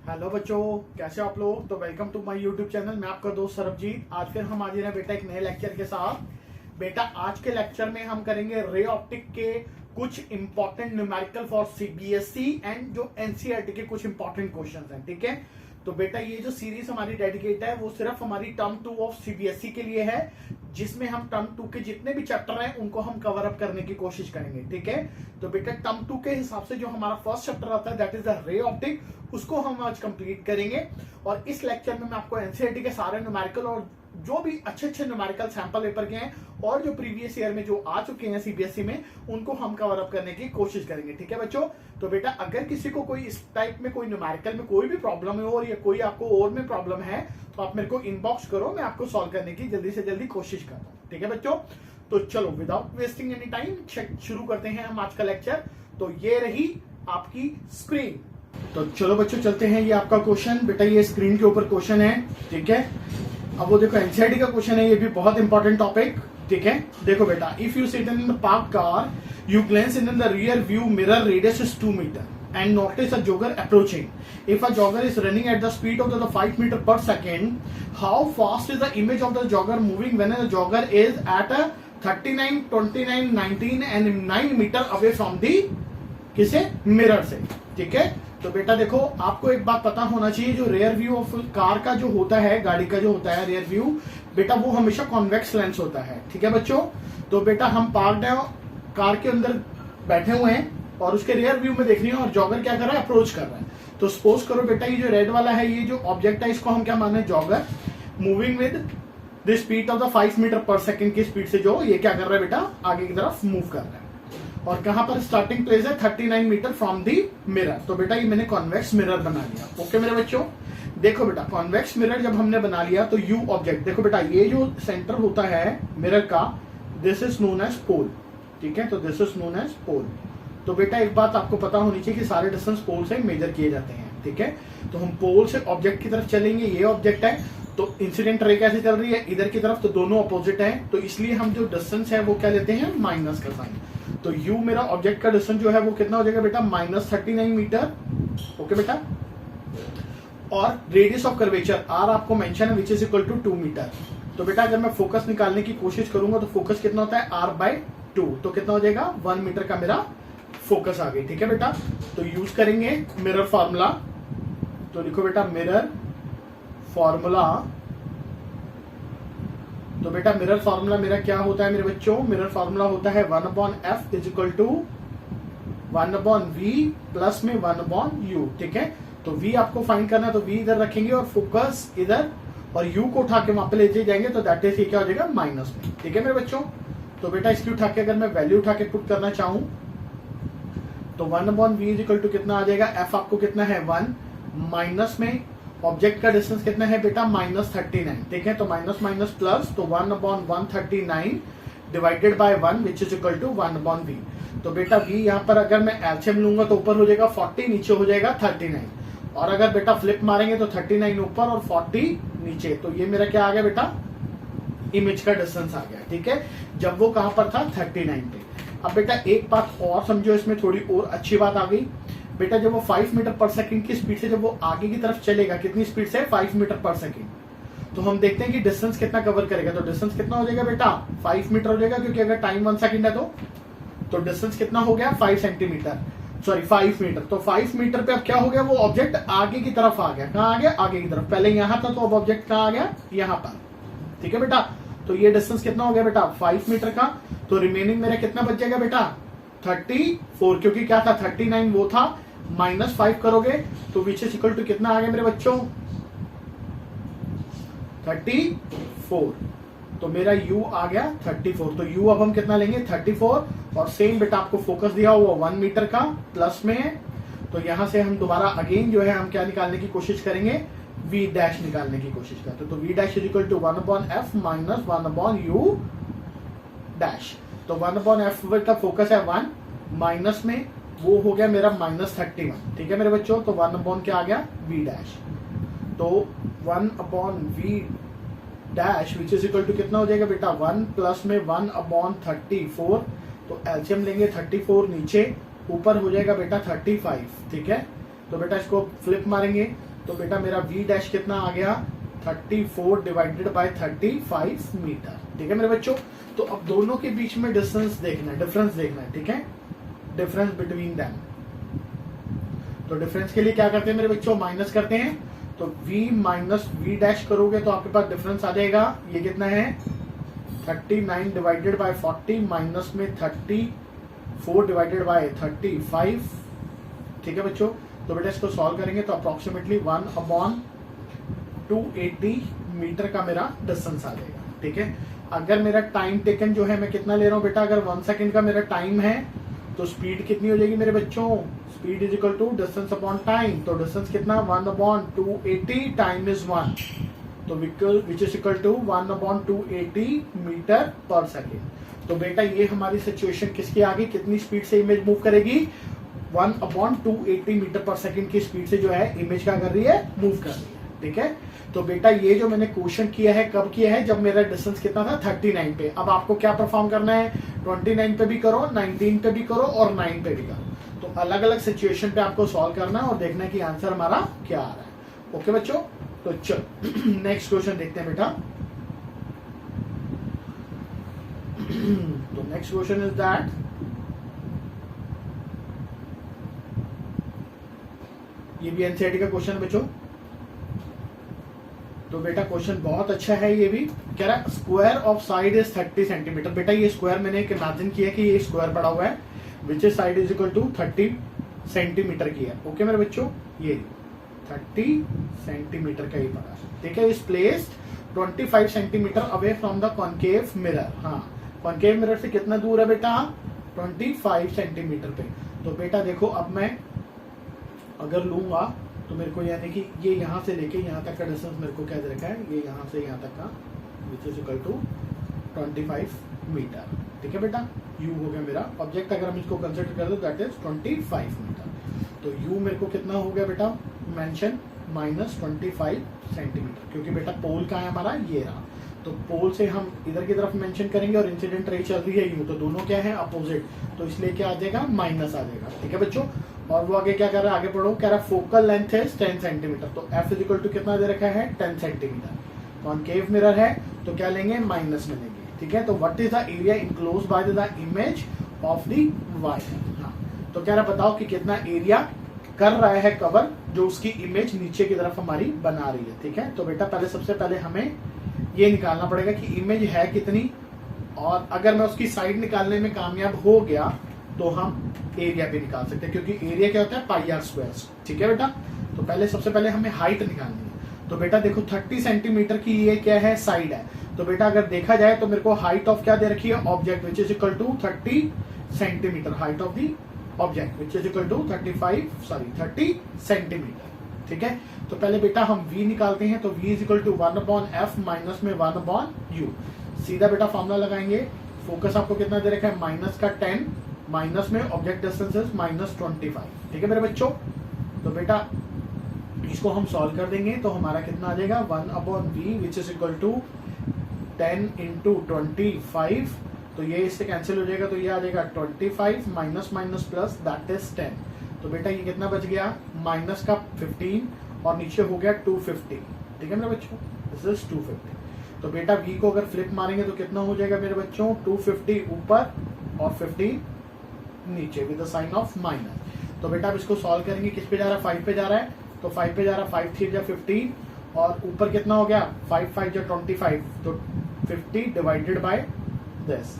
Hello बच्चों, कैसे हो आप लोग। तो welcome to my YouTube channel. मैं आपका दोस्त सरबजीत। आज फिर हम हाजिर हैं बेटा एक नए लेक्चर के साथ। बेटा आज के लेक्चर में हम करेंगे रे ऑप्टिक के कुछ important numerical for CBSE and जो एनसीईआरटी के कुछ इंपॉर्टेंट क्वेश्चंस हैं। ठीक है, तो बेटा ये जो सीरीज हमारी डेडिकेट है वो सिर्फ हमारी टर्म 2 ऑफ सीबीएसई के लिए है, जिसमें हम टर्म 2 के जितने भी चैप्टर हैं उनको हम कवर अप करने की कोशिश करेंगे। ठीक है, तो बेटा टर्म 2 के हिसाब से जो हमारा फर्स्ट चैप्टर आता है दैट इज द रे ऑप्टिक, उसको हम आज कंप्लीट करेंगे। और इस लेक्चर में मैं आपको एनसीईआरटी के सारे न्यूमेरिकल और जो भी अच्छे अच्छे न्यूमेरिकल सैंपल पेपर के हैं और जो प्रीवियस ईयर में जो आ चुके हैं सीबीएसई में, उनको हम कवर अप करने की कोशिश करेंगे। ठीक है बच्चों, तो बेटा अगर किसी को कोई इस टाइप में कोई न्यूमेरिकल में कोई भी प्रॉब्लम है और या कोई आपको और में प्रॉब्लम है तो आप मेरे को इनबॉक्स करो, मैं आपको सॉल्व करने की जल्दी से जल्दी कोशिश करता हूँ। ठीक है बच्चों, तो चलो विदाउट वेस्टिंग एनी टाइम शुरू करते हैं हम आज का लेक्चर। तो ये रही आपकी स्क्रीन। तो चलो बच्चों चलते हैं, ये आपका क्वेश्चन। बेटा ये स्क्रीन के ऊपर क्वेश्चन है। ठीक है, अब वो देखो एनसीईआरटी का क्वेश्चन है, ये भी बहुत इंपॉर्टेंट टॉपिक। ठीक है, देखो बेटा, if you sit in the park car, you glance in the rear view mirror, radius is 2 meter and notice a jogger approaching. If a jogger is running at the speed of the 5 meter per second, how fast is the image of the jogger moving when the jogger is at a 39, 29, 19 and 9 meter away from the किसे mirror से। ठीक है, तो बेटा देखो आपको एक बात पता होना चाहिए, जो रेयर व्यू ऑफ कार का जो होता है, गाड़ी का जो होता है रेयर व्यू, बेटा वो हमेशा कॉन्वेक्स लेंस होता है। ठीक है बच्चों, तो बेटा हम पार्क्ड है, कार के अंदर बैठे हुए हैं और उसके रियर व्यू में देख रही हूँ और जॉगर क्या कर रहा है, अप्रोच कर रहा है। तो सपोज करो बेटा ये जो रेड वाला है, ये जो ऑब्जेक्ट है, इसको हम क्या माने, jogger moving with the speed of the 5 meter per second की स्पीड से जो ये क्या कर रहा है बेटा, आगे की तरफ मूव कर रहा है। और कहां पर स्टार्टिंग प्लेस है, 39 मीटर फ्रॉम दी मिरर। तो बेटा ये मैंने कॉन्वेक्स मिरर बना लिया। ओके मेरे बच्चों, देखो बेटा कॉन्वेक्स मिरर जब हमने बना लिया तो यू ऑब्जेक्ट, देखो बेटा ये जो सेंटर होता है मिरर का, दिस इज नोन एज पोल। ठीक है, तो दिस इज नोन एज पोल। तो बेटा एक बात आपको पता होनी चाहिए कि सारे डिस्टेंस पोल से मेजर किए जाते हैं। ठीक है, तो हम पोल से ऑब्जेक्ट की तरफ चलेंगे, ये ऑब्जेक्ट है, तो इंसिडेंट रे कैसे चल रही है इधर की तरफ, तो दोनों अपोजिट है, तो इसलिए हम जो डिस्टेंस है वो क्या लेते हैं, माइनस का साइन। तो यू मेरा ऑब्जेक्ट का डिस्टेंस जो है वो कितना हो जाएगा बेटा, -39 मीटर। ओके बेटा, और रेडियस ऑफ कर्वेचर आर आपको मेंशन है which is equal to 2 meter. तो बेटा अगर मैं फोकस निकालने की कोशिश करूंगा तो फोकस कितना होता है, r/2, तो कितना हो जाएगा, 1 मीटर का मेरा फोकस आ गई। ठीक है बेटा, तो यूज करेंगे मिरर फार्मूला। तो लिखो बेटा मिरर फार्मूला। तो बेटा मिरर फार्मूला मेरा क्या होता है मेरे बच्चों, मिरर फार्मूला होता है 1/f is equal to 1/v plus में 1/u। ठीक है, तो v आपको फाइंड करना है, तो v इधर रखेंगे और फोकस इधर, और u को उठा के वहां पे लेते जाएंगे, तो दैट इज ये क्या हो जाएगा, माइनस में। ठीक है मेरे बच्चों, तो बेटा इसकी उठा के अगर मैं वैल्यू उठा के पुट करना चाहूं तो 1/v इज इक्वल टू कितना आ जाएगा, f आपको कितना है 1, माइनस में ऑब्जेक्ट का डिस्टेंस कितना है बेटा, -39। ठीक है, तो माइनस माइनस प्लस, तो 1/139 divided by 1 which is equal to 1/v। तो बेटा v यहाँ पर अगर मैं एलसीएम लूंगा तो ऊपर हो जाएगा 40, नीचे हो जाएगा 39, और अगर बेटा फ्लिप मारेंगे तो 39 ऊपर और 40 नीचे। तो ये मेरा क्या आ गया बेटा, इमेज का डिस्टेंस आ गया। ठीक है, जब वो कहां पर था, 39 पे। अब बेटा एक बात और समझो, इसमें थोड़ी और अच्छी बात आ गई बेटा, जब वो 5 मीटर पर सेकंड की स्पीड से जब वो आगे की तरफ चलेगा, कितनी स्पीड से, 5 मीटर पर सेकंड, तो हम देखते हैं कि डिस्टेंस कितना कवर करेगा। तो डिस्टेंस कितना हो जाएगा बेटा, 5 मीटर हो जाएगा, क्योंकि अगर टाइम 1 सेकंड है तो डिस्टेंस कितना हो गया, 5 सेंटीमीटर, सॉरी 5 मीटर। तो 5 मीटर पे अब क्या हो गया, वो ऑब्जेक्ट आगे की तरफ आ गया। कहाँ आ गया, आगे की तरफ। पहले यहाँ था तो अब ऑब्जेक्ट कहाँ आ गया, यहाँ पर। ठीक है बेटा, तो ये डिस्टेंस कितना हो गया बेटा, 5 मीटर का। तो रिमेनिंग मेरा कितना बच जाएगा बेटा, 34, क्योंकि क्या था 39 वो था, -5 करोगे तो विच इज इक्वल टू कितना आ गया मेरे बच्चों, 34। तो मेरा u आ गया 34। तो u अब हम कितना लेंगे, 34, और सेम बेटा आपको फोकस दिया हुआ 1 मीटर का प्लस में है, तो यहां से हम दोबारा अगेन जो है हम क्या निकालने की कोशिश करेंगे, v डैश निकालने की कोशिश करते। तो v dash is equal to 1/f minus 1/u dash. तो 1/f का फोकस है 1, माइनस में वो हो गया मेरा -31। ठीक है मेरे बच्चों, तो 1/ क्या आ गया, v डैश। तो 1/v dash which is equal to कितना हो जाएगा बेटा, 1 प्लस में 1/34। तो एलसीएम लेंगे 34, नीचे ऊपर हो जाएगा बेटा 35। ठीक है, तो बेटा इसको फ्लिप मारेंगे तो बेटा मेरा v डैश कितना आ गया 34 डिवाइडेड बाय 35 मीटर। ठीक है मेरे बच्चों, तो अब दोनों के बीच में डिस्टेंस देखना है, डिफरेंस देखना है। ठीक है, डिफरेंस बिटवीन देम। तो डिफरेंस के लिए क्या करते हैं मेरे बच्चों, माइनस करते हैं। तो v माइनस वी डैश करोगे तो आपके पास डिफरेंस आ जाएगा, ये कितना है 39 डिवाइडेड बाय 40 माइनस में 34 डिवाइडेड बाय 35। ठीक है बच्चों, तो बेटा इसको सॉल्व करेंगे तो अप्रोक्सीमेटली 1/280 मीटर का मेरा डिस्टेंस आ जाएगा। ठीक है, अगर मेरा टाइम टेकन जो है मैं कितना ले रहा हूँ बेटा, अगर 1 सेकेंड का मेरा टाइम है तो स्पीड कितनी हो जाएगी मेरे बच्चों, speed is equal to distance upon time. तो डिस्टेंस कितना 1/280 टाइम इज 1, तो which is equal to 1/280 meter per second. तो बेटा ये हमारी सिचुएशन किसके आगे, कितनी स्पीड से इमेज मूव करेगी, 1/280 मीटर पर सेकेंड की स्पीड से जो है इमेज क्या कर रही है, मूव कर रही है। ठीक है, तो बेटा ये जो मैंने क्वेश्चन किया है कब किया है, जब मेरा डिस्टेंस कितना था 39 पे। अब आपको क्या परफॉर्म करना है, 29 पे भी करो, 19 पे भी करो और 9 पे भी करो। तो अलग अलग सिचुएशन पे आपको सॉल्व करना है और देखना है कि आंसर हमारा क्या आ रहा है। ओके बच्चों, तो चलो नेक्स्ट क्वेश्चन देखते हैं बेटा। तो नेक्स्ट क्वेश्चन इज दैट, ये भी एनसीईआरटी का क्वेश्चन है बच्चों। तो बेटा क्वेश्चन बहुत अच्छा है, ये भी कह रहा है square of side is 30 centimetre. बेटा ये स्क्वायर मैंने एक इमेजिन किया कि ये स्क्वायर पड़ा हुआ है, which is side is equal to 30 centimeter की है। ओके मेरे बच्चों, ये 30 सेंटीमीटर का ही पड़ा। ठीक है, is placed 25 centimetre away from the concave mirror. हाँ, कॉनकेव मिरर से कितना दूर है बेटा, 25 सेंटीमीटर पे। तो बेटा देखो अब मैं अगर लूंगा तो मेरे को यानी कि ये यहाँ से लेके यहाँ तक का डिस्टेंस मेरे को क्या दे रखा है, ये यहाँ से यहाँ तक का which is equal to 25 meter. ठीक है बेटा, u हो गया मेरा ऑब्जेक्ट, अगर हम इसको कंसिडर कर दो दैट इज 25 मीटर। तो u मेरे को कितना हो गया बेटा, मेंशन -25 सेंटीमीटर, क्योंकि बेटा पोल का है हमारा, ये रहा। तो पोल से हम इधर की तरफ मेंशन करेंगे और इंसिडेंट रे चल रही है u, तो दोनों क्या है अपोजिट, तो इसलिए क्या आ जाएगा, माइनस आ जाएगा। ठीक है बच्चों, और वो आगे क्या कर रहा है, आगे पढ़ो, कह रहा है फोकल लेंथ है 10 सेंटीमीटर। तो f इज इक्वल टू कितना दे रखा है, 10 सेंटीमीटर। कॉनकेव मिरर है तो क्या लेंगे, माइनस में लेंगे। ठीक है, तो what is the area enclose by the image of the wire. हाँ, तो कह रहा बताओ कि कितना एरिया कर रहा है कवर, जो उसकी इमेज नीचे की तरफ हमारी बना रही है। ठीक है, तो बेटा पहले सबसे पहले हमें ये निकालना पड़ेगा कि इमेज है कितनी, और अगर मैं उसकी साइड निकालने में कामयाब हो गया तो हम एरिया भी निकाल सकते हैं, क्योंकि एरिया क्या होता है, पाई आर स्क्वायर। ठीक है बेटा, तो पहले सबसे पहले हमें हाइट निकालनी है। तो बेटा देखो 30 सेंटीमीटर की ये क्या है, साइड है। तो बेटा अगर देखा जाए तो मेरे को हाइट ऑफ क्या दे रखी है, object, which is equal to 30 centimeter. Height of the object which is equal to 30 centimeter. ठीक है, तो पहले बेटा हम v निकालते हैं। तो v is equal to 1/f minus में 1/u। सीधा बेटा फॉर्मूला लगाएंगे। फोकस आपको कितना दे रखा है, माइनस का 10 माइनस में ऑब्जेक्ट डिस्टेंस इज -25। ठीक है मेरे बच्चों, तो बेटा इसको हम सॉल्व कर देंगे तो हमारा कितना आ जाएगा, 1/v which is equal to 10 into 25। तो ये इससे कैंसिल हो जाएगा, तो ये आ जाएगा 25 minus minus plus that is 10। तो बेटा ये कितना बच गया, माइनस का 15 और नीचे हो गया 250। ठीक है मेरे बच्चों, दिस इज 250। तो बेटा v को अगर फ्लिप मारेंगे तो कितना हो जाएगा मेरे बच्चों, 250 ऊपर और 15 नीचे with the sine of minus. तो बेटा अब इसको सॉल्व करेंगे, किस पे जा रहा है, 5 पे जा रहा है। तो 5 पे जा रहा है, 5 3 जा 15 और ऊपर कितना हो गया, 5 5 जा 25। तो 50 divided by this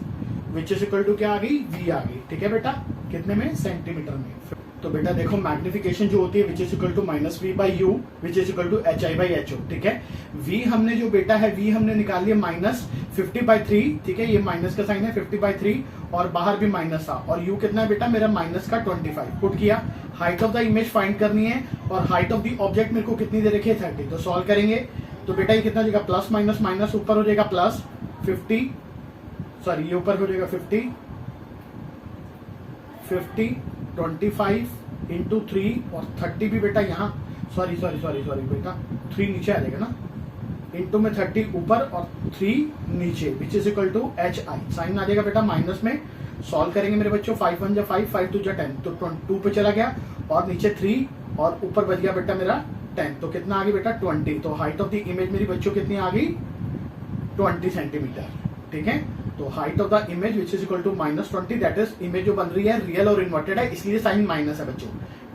which is equal to क्या आ गई, v आ गई। ठीक है बेटा, कितने में, सेंटीमीटर में। तो बेटा देखो मैग्निफिकेशन जो होती है which is equal to -v by u which is equal to hi by ho। ठीक है, v हमने जो बेटा है v हमने निकाल लिया -50/3। ठीक है, ये माइनस का साइन है, 50/3 और बाहर भी माइनस था, और u कितना है बेटा मेरा माइनस का 25 पुट किया। Height of the image find करनी है और हाइट ऑफ द ऑब्जेक्ट मेरे को कितनी दे रखी है, 30। तो सॉल्व करेंगे तो बेटा ये कितना जाएगा, प्लस माइनस माइनस ऊपर हो जाएगा प्लस 50, सॉरी ये ऊपर हो जाएगा 50 25 इंटू 3 और 30 भी बेटा यहाँ, सॉरी बेटा 3 नीचे आ जाएगा ना, इंटू में 30 ऊपर और 3 नीचे which is equal to H I. Sine आ जाएगा बेटा माइनस में। सॉल्व करेंगे मेरे बच्चों, 5 1 जा 5 5 2 जा 10, तो 2 पे चला गया और नीचे 3 और ऊपर बच गया बेटा मेरा 10, तो कितना आ गई बेटा 20। तो हाइट ऑफ द इमेज मेरी बच्चों कितनी आ गई 20 सेंटीमीटर। ठीक है, तो height of the image which is equal to -20, that is image जो बन रही है रियल और इन्वर्टेड है, इसलिए साइन माइनस है बच्चों।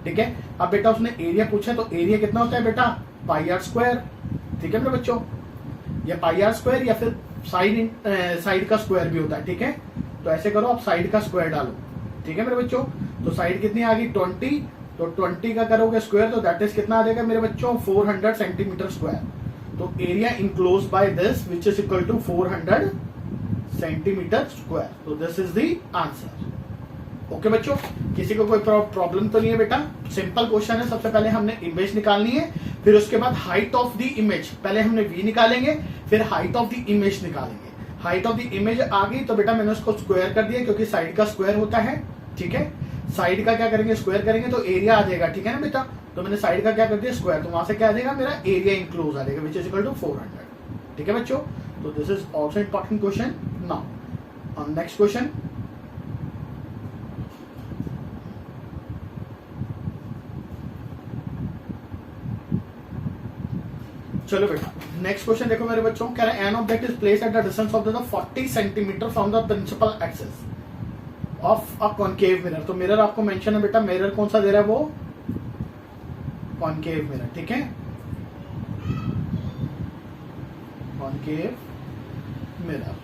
ठीक है, अब बेटा उसने एरिया पूछा, तो एरिया कितना होता है बेटा पाई आर स्क्वायर। ठीक है मेरे बच्चों, या पाई आर स्क्वायर या फिर साइड का स्क्वायर भी होता है। ठीक है, तो ऐसे करो आप साइड का स्क्वायर डालो। ठीक है मेरे बच्चों, तो साइड कितनी आ गई 20, तो 20 का करोगे स्क्वायर तो दैट इज कितना आ जाएगा मेरे बच्चों 400 सेंटीमीटर स्क्वायर। तो area enclose by this which is equal to 400 centimetre square. तो this is the answer. Okay बच्चों, किसी को कोई प्रॉब्लम तो नहीं है बेटा? सिंपल क्वेश्चन है। सबसे पहले हमने इमेज निकालनी है, फिर उसके बाद हाइट ऑफ द इमेज, पहले हमने वी निकालेंगे फिर हाइट ऑफ द इमेज निकालेंगे। हाइट ऑफ द इमेज आ गई तो बेटा मैंने उसको स्क्वायर कर दिया क्योंकि साइड का स्क्वायर होता है। ठीक है, साइड का क्या करेंगे स्क्वायर करेंगे तो एरिया आ जाएगा। ठीक है ना बेटा, तो मैंने साइड का क्या कर दिया स्क्वायर, तो वहां से क्या आ जाएगा मेरा एरिया इंक्लोज आ जाएगा विच इज इक्वल टू 400। ठीक है बच्चों, तो this is also important question. Now next question, चलो बेटा नेक्स्ट क्वेश्चन देखो मेरे बच्चों, कह रहा है an object is place at the distance of the 40 centimeter from the principal axis of a concave mirror. तो मिरर आपको मेंशन है बेटा, मिरर कौन सा दे रहा है वो कॉनकेव मिरर। ठीक है, कॉनकेव मिरर।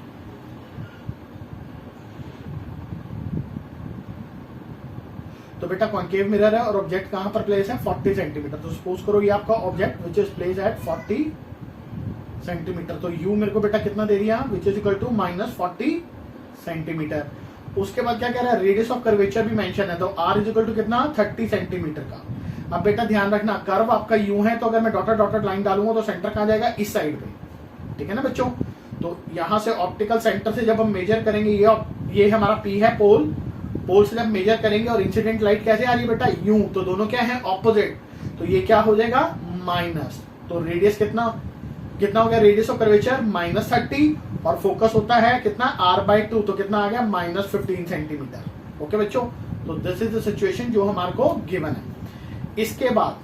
तो बेटा कॉनकेव मिरर है और ऑब्जेक्ट कहां पर प्लेस है 40 सेंटीमीटर। तो सपोज करो ये आपका object which is place at 40 centimeter. तो यू मेरे को बेटा कितना दे रही है which is equal to -40 centimeter. उसके बाद क्या कह रहा है रेडियस ऑफ कर्वेचर भी मेंशन है, तो आर इज इक्वल टू कितना 30 सेंटीमीटर का। अब बेटा ध्यान रखना कर्व आपका यू है, तो अगर मैं डॉटेड डॉटेड लाइन डालूंगा तो सेंटर कहां जाएगा इस साइड पे। ठीक है ना बच्चों, तो यहां से ऑप्टिकल सेंटर से जब हम मेजर करेंगे ये हमारा पी है पोल, पोल से जब मेजर करेंगे और इंसिडेंट लाइट कैसे आ रही है बेटा यू, तो दोनों क्या है ऑपोजिट, तो ये क्या हो जाएगा माइनस। तो रेडियस कितना हो गया रेडियस ऑफ कर्वेचर -30 और फोकस होता है कितना r/2, तो कितना आ गया -15 सेंटीमीटर। ओके बच्चों, तो दिस इज द सिचुएशन जो हमारे को गिवन है। इसके बाद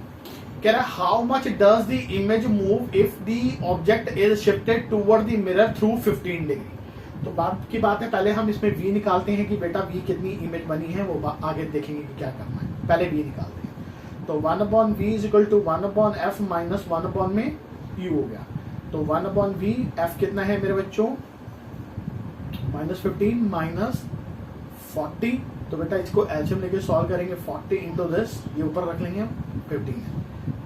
कह रहा है how much does the image move if the object is shifted toward the mirror through 15 degree. तो बात की बात है, पहले हम इसमें v निकालते हैं कि बेटा v कितनी इमेज बनी है, वो आगे देखेंगे कि क्या करना है। पहले v निकालते हैं, तो 1/v is equal to 1/f minus 1 में u हो गया। तो 1/v f कितना है मेरे बच्चों -15 -40। तो बेटा इसको एलसीएम लेके सॉल्व करेंगे 40 इंटू दिस, ये ऊपर रख लेंगे हम 15 है,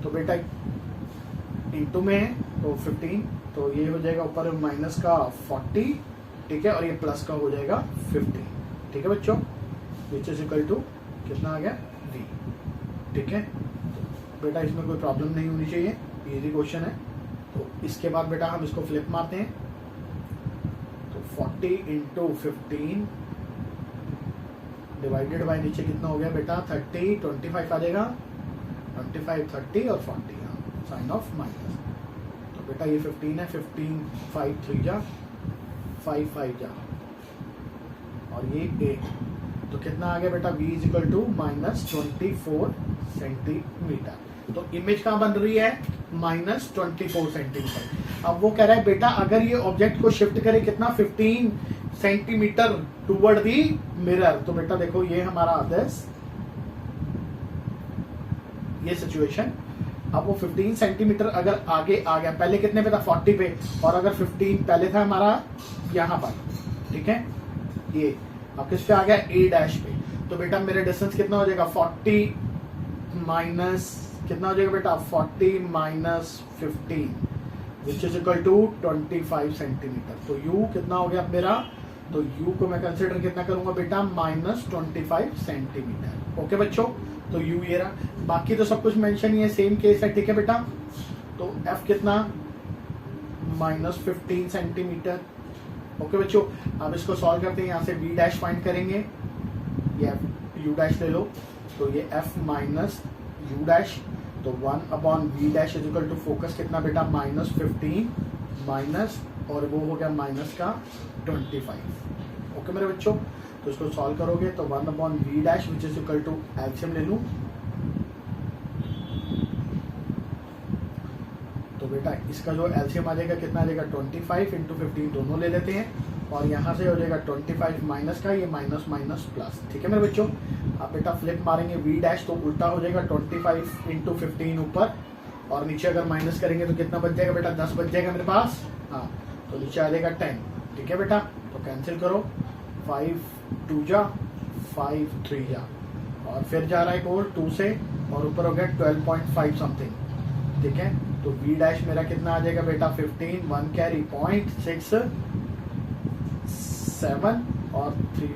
तो बेटा इंटू में है तो 15, तो ये हो जाएगा ऊपर माइनस का 40। ठीक है, और ये प्लस का हो जाएगा 15। ठीक है बच्चों, विच इज इक्वल टू कितना आ गया v। ठीक है, तो बेटा इसमें कोई प्रॉब्लम नहीं होनी चाहिए, इजी क्वेश्चन है। तो इसके बाद बेटा हम इसको फ्लिप मारते हैं, तो 40 इंटू 15 डिवाइडेड बाय नीचे कितना हो गया बेटा 30, 25 आ जाएगा 25, 30 और 40 साइन ऑफ माइनस। तो बेटा ये 15 है, 15 5 3 जा 5 5 जा और ये 8, तो कितना आ गया बेटा v is equal to -24 centimeter. तो इमेज कहाँ बन रही है -24 सेंटीमीटर। अब वो कह रहा है बेटा अगर ये ऑब्जेक्ट को शिफ्ट करे कितना 15 सेंटीमीटर टुवर्ड दी मिरर, तो बेटा देखो ये हमारा आदेश ये सिचुएशन। अब वो 15 सेंटीमीटर अगर आगे आ गया, पहले कितने पे था 40 पे, और अगर 15 पहले था हमारा यहाँ पर, ठीक है, ये अब किस पे आ गया a डैश पे, तो बेटा मेरा डिस्टेंस कितना हो जाएगा 40 माइनस कितना हो जाएगा बेटा 40 minus 15 which is equal to 25 centimeter. तो u कितना हो गया मेरा, तो u को मैं कंसिडर कितना करूंगा बेटा -25 सेंटीमीटर। ओके बच्चों, तो u ये रहा, बाकी तो सब कुछ मेंशन ही है, सेम केस है। ठीक है बेटा, तो f कितना -15 सेंटीमीटर। ओके बच्चों, अब इसको सॉल्व करते हैं, यहाँ से v डैश फाइंड करेंगे, ये u डैश ले लो, तो ये f माइनस u डैश, तो 1/v dash is equal to focus कितना बेटा -15 माइनस और वो हो गया माइनस का 25। ओके मेरे बच्चों, तो इसको सॉल्व करोगे तो 1/v dash which is equal to LCM ले लूं बेटा इसका जो एलसीएम आ जाएगा कितना आ जाएगा 25 इंटू 15 दोनों ले लेते हैं और यहाँ से हो जाएगा 25 माइनस का ये माइनस माइनस प्लस। ठीक है मेरे बच्चों, आप बेटा फ्लिप मारेंगे वी डैश तो उल्टा हो जाएगा 25 इंटू 15 ऊपर और नीचे अगर माइनस करेंगे तो कितना बच जाएगा बेटा 10 बच जाएगा मेरे पास। हाँ तो नीचे आ जाएगा 10। ठीक है बेटा, तो कैंसिल करो 5 2 जा 5 3 जा और फिर जा रहा है और 2 से और ऊपर हो गया 12.5 समथिंग। ठीक है, तो v डैश मेरा कितना आ जाएगा बेटा 15 1 कैरी 0.67 और 3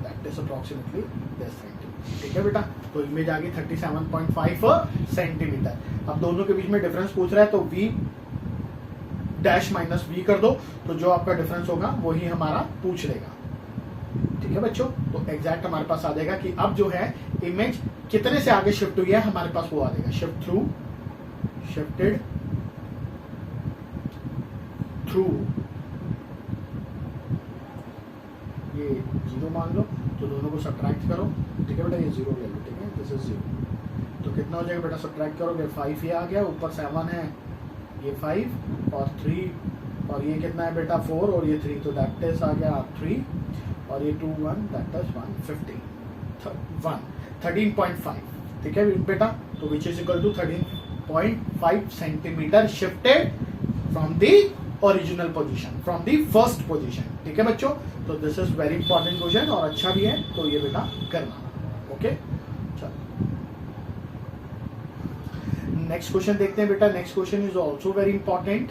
दैट इज अप्रॉक्सीमेटली 10 सेंटीमीटर। ठीक है बेटा, तो इमेज आ गई 37.5 सेंटीमीटर। अब दोनों के बीच में डिफरेंस पूछ रहा है तो v डैश माइनस v कर दो तो जो आपका डिफरेंस होगा वही हमारा पूछ लेगा। ठीक है बच्चों, तो एग्जैक्ट हमारे पास आ जाएगा कि अब जो है इमेज कितने से आगे शिफ्ट हुई है हमारे पास वो आ जाएगा। शिफ्ट थ्रू, शिफ्टेड थ्रू, ये 0 मान लो तो दोनों को सब्ट्रैक्ट करो। ठीक है बेटा, ये 0 ले लो। ठीक है, दिस इज 0 तो कितना हो जाएगा बेटा सब्ट्रैक्ट करोगे 5 ये आ गया, ऊपर 7 है, ये 5 और 3 और ये कितना है बेटा 4 और ये 3 तो दैट इज आ गया 3 और ये 2 1 दैट इज 13.5। ठीक है बेटा, तो which is equal to 13.5 centimeter shifted from the original position, from the first position. ठीक है बच्चों, तो this is very important question और अच्छा भी है, तो ये बेटा करना। ओके, चलो नेक्स्ट क्वेश्चन देखते हैं बेटा। Next question is also very important.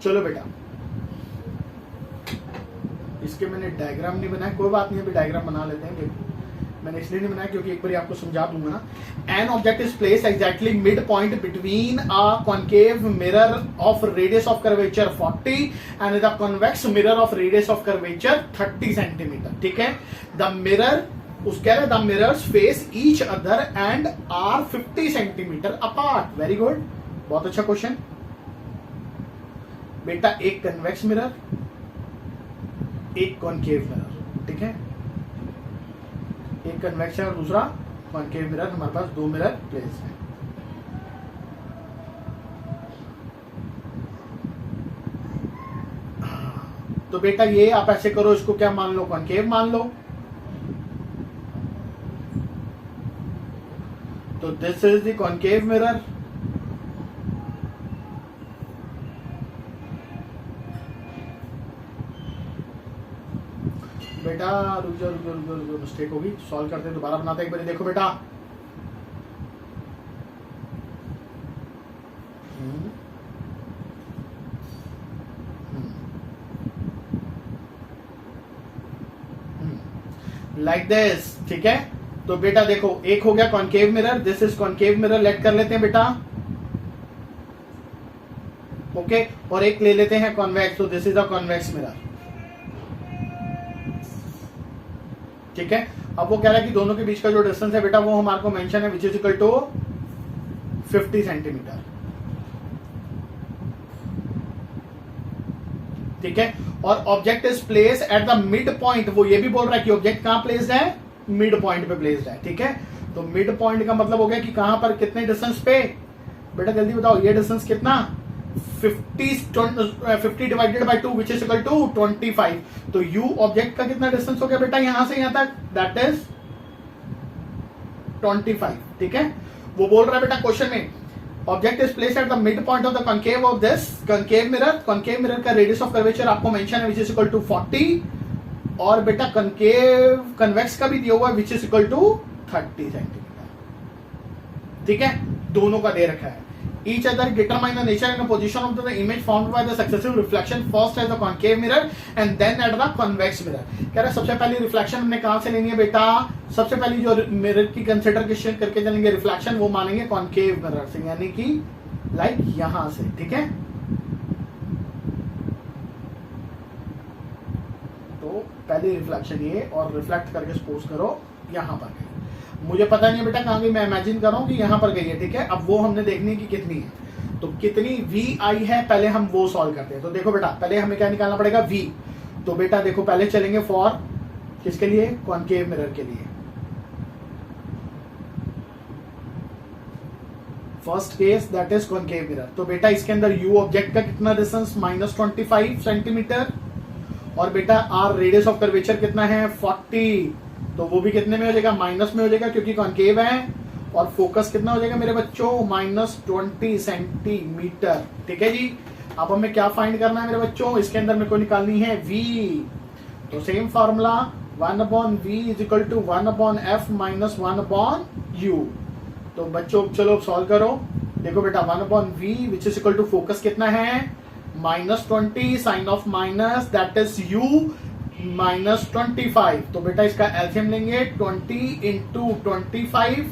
चलो बेटा, इसके मैंने डायग्राम नहीं बनाया, कोई बात नहीं, अभी डायग्राम बना लेते हैं। देखो मैंने इसलिए नहीं बनाया क्योंकि एक बार आपको समझा दूंगा ना। An object is place exactly mid point between a concave mirror of radius of curvature 40 and the convex mirror of radius of curvature 30 centimeter. ठीक है, द मिरर उसके the mirrors face each other and are 50 centimeter apart. Very good, बहुत अच्छा क्वेश्चन बेटा। एक convex mirror, एक concave mirror. ठीक है, एक कन्वेक्स है और दूसरा कॉन्केव मिरर, हमारे पास 2 मिरर प्लेस है। तो बेटा ये आप ऐसे करो, इसको क्या मान लो कॉन्केव मान लो। तो this is the concave mirror. बेटा रुक जाओ, मिस्टेक होगी, सॉल्व करते हैं, दोबारा बनाते हैं एक बार। देखो बेटा, लाइक दिस। ठीक है, तो बेटा देखो एक हो गया concave mirror, this is concave mirror, लेट कर लेते हैं बेटा। ओके, और एक ले लेते हैं कॉन्वेक्स, तो this is a convex mirror. ठीक है, अब वो कह रहा है कि दोनों के बीच का जो डिस्टेंस है बेटा वो हमारे को मेंशन है, which is equal to 50 centimeter. ठीक है, और object is place at the mid point. वो ये भी बोल रहा है कि ऑब्जेक्ट कहां प्लेस्ड है, मिड पॉइंट पे प्लेस्ड है। ठीक है, तो मिड पॉइंट का मतलब हो गया कि कहां पर, कितने डिस्टेंस पे बेटा जल्दी बताओ, ये डिस्टेंस कितना 50 divided by 2 which is equal to 25। तो u ऑब्जेक्ट का कितना डिस्टेंस हो गया बेटा यहां से यहां तक, दैट इज 25। ठीक है, वो बोल रहा है बेटा क्वेश्चन में object is placed at the mid point of the concave of this concave mirror. Concave mirror का रेडियस ऑफ कर्वेचर आपको मेंशन है विच इज इक्वल टू 40 और बेटा कॉन्केव कन्वेक्स का भी दिया हुआ है which is equal to 30 centimeter. ठीक है, दोनों का दे रखा है। Each other determine the nature and the position of the image formed by the successive reflection first at the concave mirror and then at the convex mirror। कह रहा है सबसे पहली रिफ्लेक्शन हमने कहां से लेनी है बेटा, सबसे पहली जो मिरर की कंसिडर करके चलेंगे रिफ्लेक्शन, वो मानेंगे कॉन्केव मिरर से, यानी कि लाइक यहां से। ठीक है, तो पहली रिफ्लेक्शन ये, और रिफ्लेक्ट करके सपोज करो यहां पर गई, मुझे पता नहीं है बेटा कहां गई, मैं इमेजिन कर रहा हूं कि यहां पर गई है। ठीक है, अब वो हमने देखनी है कि कितनी है, तो कितनी वी आई है पहले हम वो सॉल्व करते हैं। तो देखो बेटा पहले हमें क्या निकालना पड़ेगा v, तो बेटा देखो पहले चलेंगे फॉर किसके लिए, कॉनकेव मिरर के लिए। First case that is concave mirror. तो बेटा इसके अंदर यू ऑब्जेक्ट का कितना डिस्टेंस -25 सेंटीमीटर, और बेटा आर रेडियस ऑफ कर्वेचर कितना है 40, तो वो भी कितने में हो जाएगा, माइनस में हो जाएगा क्योंकि कॉनकेव है। और फोकस कितना हो जाएगा मेरे बच्चों, -20 सेंटीमीटर। ठीक है जी। अब हमें क्या फाइंड करना है मेरे बच्चों, इसके अंदर मेरे को निकालनी है v। तो same formula 1/v is equal to 1/f minus 1/u। तो बच्चों चलो सॉल्व करो। देखो बेटा 1/v which is equal to focus कितना है -20 sine of minus that is u -25। तो बेटा इसका एलसीएम लेंगे 20 इंटू 25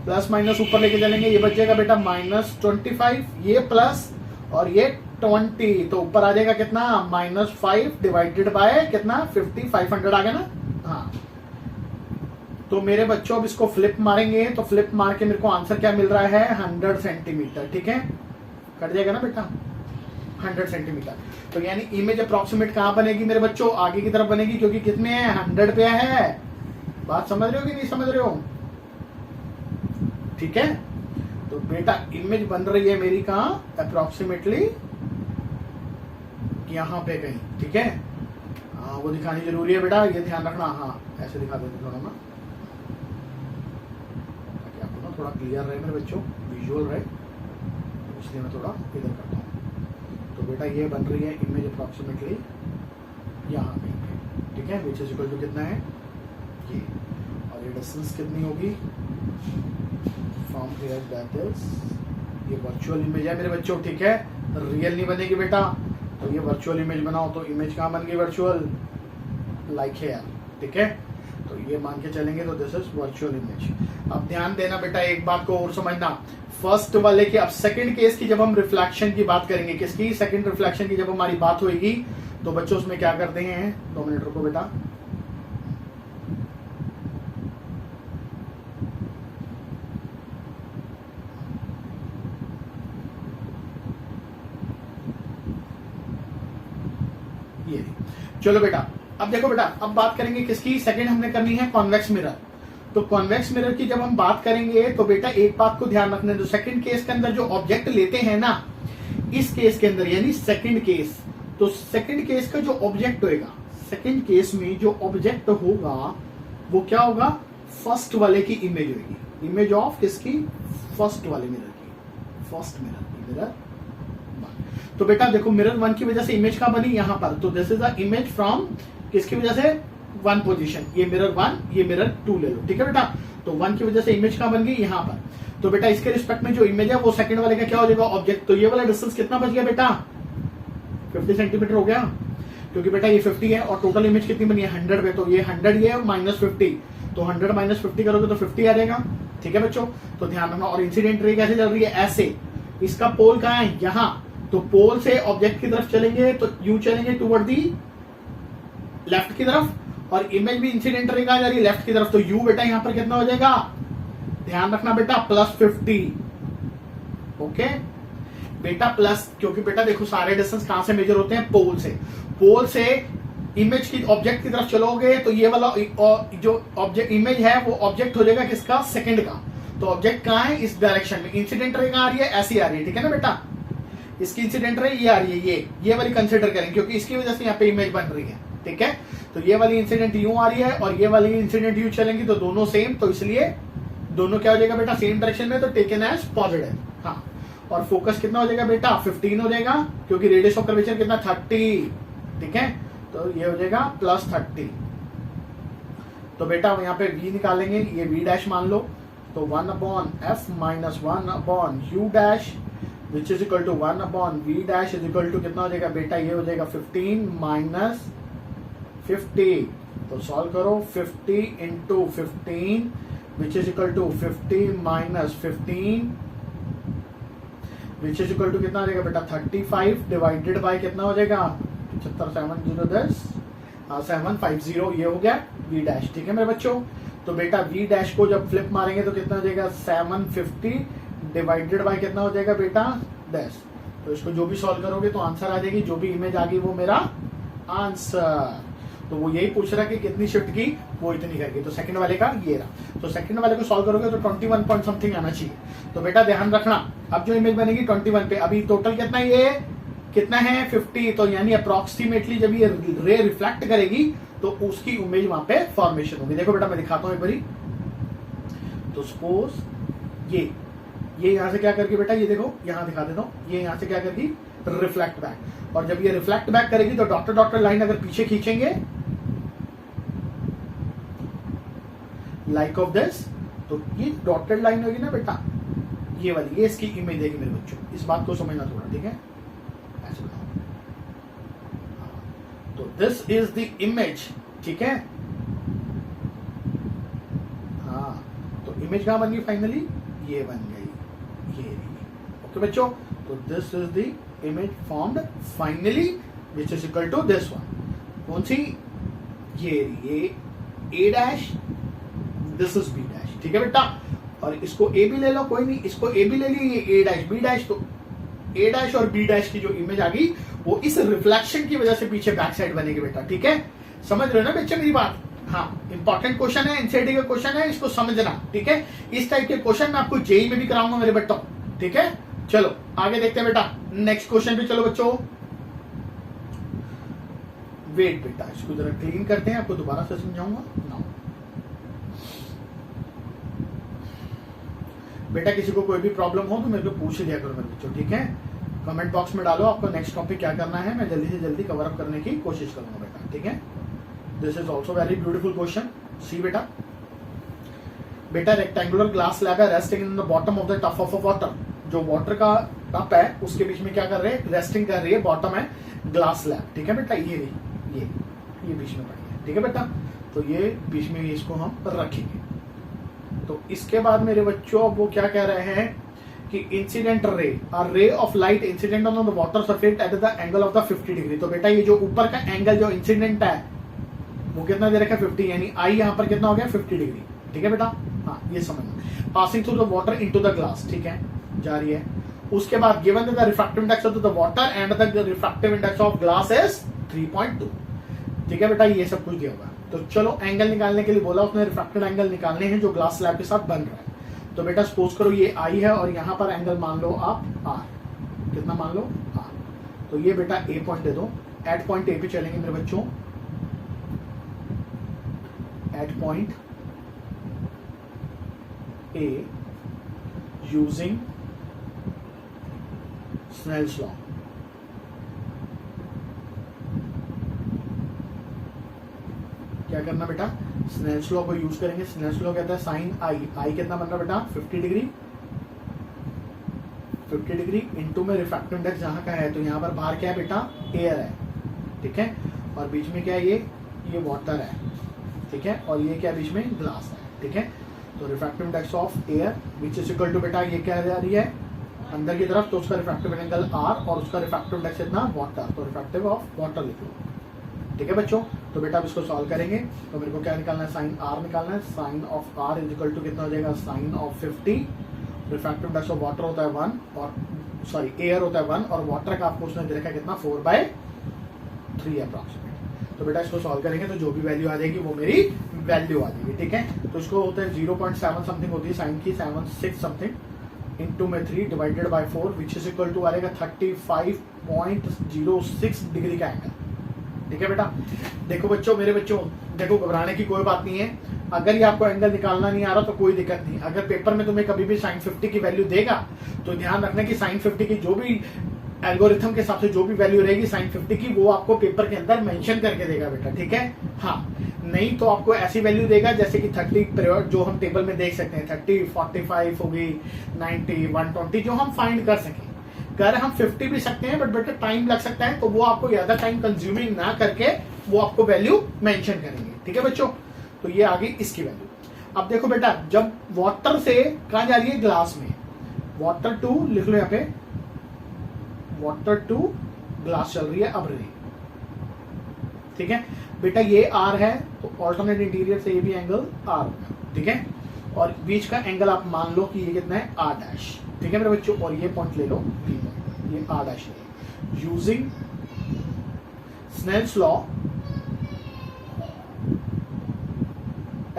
प्लस माइनस ऊपर लेके चलेंगे, ये बच जाएगा बेटा -25, ये प्लस और ये 20, तो ऊपर आ जाएगा कितना -5 डिवाइडेड बाय कितना 50, 500 आ गया ना। हाँ तो मेरे बच्चों अब इसको फ्लिप मारेंगे, तो फ्लिप मार के मेरे को आंसर क्या मिल रहा है 100 सेंटीमीटर। ठीक है, कट जाएगा ना बेटा 100 सेंटीमीटर। तो यानी इमेज अप्रोक्सीमेट कहां बनेगी मेरे बच्चों, आगे की तरफ बनेगी, क्योंकि कितने है 100 पे है। बात समझ रहे हो कि नहीं समझ रहे हो। ठीक है, तो बेटा इमेज बन रही है मेरी कहां, अप्रोक्सीमेटली यहां पे कहीं। ठीक है, हाँ वो दिखानी जरूरी है बेटा, ये ध्यान रखना। हाँ ऐसे दिखा देते थोड़ा ना, ताकि आपको ना थोड़ा क्लियर रहे मेरे बच्चों, विजुअल रहे, इसलिए मैं थोड़ा इधर करता हूँ। तो बेटा ये बन रही है इमेज अप्रोक्सीमेटली यहाँ पे। ठीक है, विच इज इक्वल टू कितना है ये, और ये डिस्टेंस कितनी होगी फ्रॉम हियर दैट इज, ये वर्चुअल इमेज है मेरे बच्चों। ठीक है, रियल नहीं बनेगी बेटा, तो ये वर्चुअल इमेज बनाओ, तो इमेज कहाँ बन गई वर्चुअल, लाइक हेयर। ठीक है, तो ये मान के चलेंगे, तो दिस इज वर्चुअल इमेज। अब ध्यान देना बेटा, एक बात को और समझना, फर्स्ट वाले की, अब सेकंड केस की जब हम रिफ्लेक्शन की बात करेंगे, किसकी, सेकंड रिफ्लेक्शन की जब हमारी बात होगी, तो बच्चों उसमें क्या करते हैं, 2 मिनट रुको बेटा। ये चलो बेटा, अब देखो बेटा, अब बात करेंगे किसकी, सेकंड हमने करनी है कॉन्वेक्स मिरर। तो कॉन्वेक्स मिरर की जब हम बात करेंगे, तो बेटा एक बात को ध्यान रखने दो, सेकंड केस के अंदर जो ऑब्जेक्ट लेते हैं ना, इस केस के अंदर यानी सेकंड केस, तो सेकंड केस का जो ऑब्जेक्ट होगा, सेकंड केस में जो ऑब्जेक्ट होगा वो क्या होगा, फर्स्ट वाले की इमेज होगी, इमेज ऑफ किसकी, फर्स्ट वाले मिरर की, फर्स्ट मिरर की, मिरर। तो बेटा देखो मिरर 1 की वजह से इमेज कहां बनी, यहां पर, तो this is the image from किसकी वजह से, 1 पोजीशन, ये मिरर 1, ये मिरर 2 ले लो। ठीक है बेटा, तो 1 की वजह से इमेज कहां बन गई, यहां पर। तो बेटा इसके रिस्पेक्ट में जो इमेज है वो सेकंड वाले का क्या हो जाएगा, ऑब्जेक्ट। तो ये वाला डिस्टेंस कितना बच गया बेटा, 50 सेंटीमीटर हो गया, क्योंकि बेटा ये 50 है और टोटल इमेज कितनी बनी है 100 पे, तो ये 100 ये और -50, तो 100 - 50 करोगे तो 50 आ जाएगा। ठीक है बच्चों, तो ध्यान रखना। और इंसिडेंट रे कैसे चल रही है, ऐसे, इसका पोल कहाँ है, यहाँ, तो पोल से ऑब्जेक्ट की तरफ चलेंगे तो यू चलेंगे टुवर्ड दी लेफ्ट की तरफ, और इमेज भी इंसिडेंट रे कहाँ जा रही है, लेफ्ट की तरफ, तो यू बेटा यहाँ पर कितना हो जाएगा, ध्यान रखना बेटा +50। ओके बेटा प्लस, क्योंकि बेटा देखो सारे डिस्टेंस कहां से मेजर होते हैं, पोल से। पोल से इमेज की ऑब्जेक्ट की तरफ चलोगे तो ये वाला जो ऑब्जेक्ट इमेज है वो ऑब्जेक्ट हो जाएगा किसका, सेकंड का। तो ऑब्जेक्ट कहाँ है, इस डायरेक्शन में, इंसिडेंट रे कहाँ आ रही है, ऐसी आ रही है। ठीक है ना बेटा, इसकी इंसिडेंट रे ये आ रही है, ये वाली कंसिडर करेंगे, क्योंकि इसकी वजह से यहाँ पे इमेज बन रही है। ठीक है, तो ये वाली इंसिडेंट यू आ रही है और ये वाली इंसिडेंट यू चलेंगी, तो दोनों सेम, तो इसलिए दोनों क्या हो जाएगा बेटा, सेम डायरेक्शन में, तो टेकन एज पॉजिटिव। हाँ, और फोकस कितना हो जाएगा बेटा, 15 हो जाएगा, क्योंकि रेडियस ऑफ कर्वेचर कितना 30। ठीक है, तो ये हो जाएगा +30। तो बेटा यहाँ पे v निकालेंगे, ये v' मान लो, तो 1/f minus 1/u' which is equal to 1/v' is equal to कितना हो जाएगा बेटा, ये हो जाएगा 15 - 50। तो सॉल्व करो, 50 × 15 which is equal to 50 - 15 which is equal to कितना हो जाएगा बेटा, 35 डिवाइडेड बाय कितना हो जाएगा, 75 7 0 10 750, ये हो गया v'। ठीक है मेरे बच्चों, तो बेटा v' को जब फ्लिप मारेंगे तो कितना हो जाएगा, 750 डिवाइडेड बाय कितना हो जाएगा बेटा 10। तो इसको जो भी सॉल्व करोगे तो आंसर आ जाएगी, जो भी इमेज आ गई वो मेरा आंसर। तो वो यही पूछ रहा है कि कितनी शिफ्ट की, वो इतनी करके, तो सेकंड वाले का ये रहा। तो सेकंड वाले को सॉल्व करोगे तो 21 पॉइंट समथिंग आना चाहिए। तो बेटा ध्यान रखना, अब जो इमेज बनेगी 21 पे, अभी टोटल कितना ये कितना है 50, तो यानी अप्रोक्सीमेटली जब ये रे रिफ्लेक्ट करेगी तो उसकी इमेज वहां पे फॉर्मेशन होगी। देखो बेटा मैं दिखाता हूं एक बारी। तो सपोज ये यहां से क्या करके बेटा, ये देखो यहां दिखा देता हूं, ये यहां से क्या करेगी रिफ्लेक्ट बैक, और जब ये रिफ्लेक्ट बैक करेगी तो डॉटर डॉटर लाइन अगर पीछे खींचेंगे लाइक ऑफ दिस, तो ये डॉटेड लाइन होगी ना बेटा, ये वाली, ये इसकी इमेज देगी मेरे बच्चों। इस बात को समझना थोड़ा, ठीक है, ऐसे बताओ। तो दिस इज द इमेज, ठीक है। हाँ, तो इमेज कहां बन गई फाइनली, ये बन गई, ये। ओके बच्चों, तो this is the image formed finally which is equal to this one. कौन सी, ये A dash, this is B dash, ठीक है बेटा। और इसको ए भी ले लो, कोई नहीं, इसको ए भी ले ली, ये ए डैश बी डैश, तो ए डैश और बी डैश की जो इमेज आ गई वो इस रिफ्लेक्शन की वजह से पीछे बैक साइड बनेगी बेटा, ठीक है। समझ रहे हो ना बच्चे मेरी बात। हाँ, इंपॉर्टेंट क्वेश्चन है, एनसीईआरटी का क्वेश्चन है, इसको समझना, ठीक है। इस टाइप के क्वेश्चन मैं आपको जेई में भी कराऊंगा मेरे बच्चों, ठीक है। चलो आगे देखते हैं बेटा, नेक्स्ट क्वेश्चन पे चलो बच्चों। वेट बेटा, इसको जरा क्लीन करते हैं, आपको दोबारा से समझाऊंगा नाउ। बेटा किसी को कोई भी प्रॉब्लम हो तो मेरे को पूछ लिया करो मेरे बच्चों, ठीक है। कमेंट बॉक्स में डालो आपको नेक्स्ट टॉपिक क्या करना है, मैं जल्दी से जल्दी कवर अप करने की कोशिश करूंगा बेटा, ठीक है। This is also very beautiful question. See बेटा, बेटा रेक्टेंगुलर ग्लास स्लैब है resting in the bottom of the trough of a water. जो वाटर का टप है उसके बीच में क्या कर रहे हैं, रेस्टिंग कर रही है, बॉटम है ग्लास स्लैब, ठीक है बेटा। ये बीच में पड़ी है, ठीक है बेटा। तो ये बीच में इसको हम रखेंगे। तो इसके बाद मेरे बच्चों वो क्या कह रहे हैं कि incident ray of light incident on the water surface at the angle of the 50 degree. तो बेटा ये जो ऊपर का एंगल जो इंसिडेंट है वो कितना दे रखा है 50, यानी आई यहाँ पर कितना हो गया 50 डिग्री, ठीक है बेटा। हाँ ये समझना, passing through the water into the glass, ठीक है, जा रही है। उसके बाद given the refractive index of the water and the refractive index of glass is 3.2, ठीक है बेटा। ये सब कुछ दिया हुआ है। तो चलो एंगल निकालने के लिए बोला उसने, रिफ्रैक्टेड एंगल निकालने हैं जो ग्लास स्लैब के साथ बन रहा है। तो बेटा सपोज करो ये आई है और यहाँ पर एंगल मान लो आप आर, कितना मान लो आर। तो ये बेटा ए पॉइंट दे दो, एट पॉइंट ए पे चलेंगे मेरे बच्चों, at point A using Snell's law. क्या करना बेटा, स्नेल्स लॉ को यूज करेंगे। स्नेल्स लॉ कहता है साइन आई, आई कितना बन रहा बेटा 50 डिग्री, 50 डिग्री इंटू में रिफ्रैक्टिव इंडेक्स जहां का है, तो यहाँ पर बाहर क्या है बेटा एयर है, ठीक है, और बीच में क्या है ये वाटर है, ठीक है, और ये क्या बीच में ग्लास है, ठीक है। तो refractive index of air which is equal to बेटा ये क्या जा रही है अंदर की तरफ, तो उसका रिफ्रैक्टिव एंगल आर और उसका रिफ्रैक्टिव इंडेक्स इतना वाटर, तो रिफ्रैक्टिव ऑफ वाटर लिख लो, ठीक है बच्चों। तो बेटा अब इसको सॉल्व करेंगे तो मेरे को क्या निकालना है, साइन आर निकालना है। Sine of R is equal to कितना हो जाएगा, sine of 50, refractive index of water होता है 1 और सॉरी एयर होता है 1 और वाटर का आपको उसने दे रखा है कितना 4/3 अप्रॉक्सीमेट। तो बेटा इसको सॉल्व करेंगे तो जो भी वैल्यू आ जाएगी वो मेरी वैल्यू आ जाएगी, ठीक है। तो इसको होता है 0.7 समथिंग होती है साइन की, 76 समथिंग इंटू में 3 divided by 4 which is equal to आ जाएगा 35.06 डिग्री का एंगल, ठीक है बेटा। देखो बच्चों, मेरे बच्चों देखो, घबराने की कोई बात नहीं है। अगर ये आपको एंगल निकालना नहीं आ रहा तो कोई दिक्कत नहीं। अगर पेपर में तुम्हें कभी भी साइन 50 की वैल्यू देगा तो ध्यान रखना कि साइन 50 की जो भी एल्गोरिथम के हिसाब से जो भी वैल्यू रहेगी साइन 50 की वो आपको पेपर के अंदर मेंशन करके देगा बेटा, ठीक है। हाँ, नहीं तो आपको ऐसी वैल्यू देगा जैसे कि 30 पीरियड जो हम टेबल में देख सकते हैं, 30, 45 होगी, 90, 120 जो हम फाइंड कर सकें। कर हम 50 भी सकते हैं बट बेटा टाइम लग सकता है, तो वो आपको ज्यादा टाइम कंज्यूमिंग ना करके वो आपको वैल्यू मेंशन करेंगे, ठीक है बच्चों। तो ये आ गई इसकी वैल्यू। अब देखो बेटा, जब वाटर से कहां जा रही है, ग्लास में, वाटर टू लिख लो यहाँ पे, वाटर टू ग्लास चल रही है अब रे, ठीक है बेटा। ये आर है तो ऑल्टरनेट इंटीरियर से ये भी एंगल आर, ठीक है, और बीच का एंगल आप मान लो कि ये कितना है आर डैश, ठीक है मेरे बच्चों। और ये पॉइंट ले लो बी पॉइंट, ये आर डैश है using Snell's law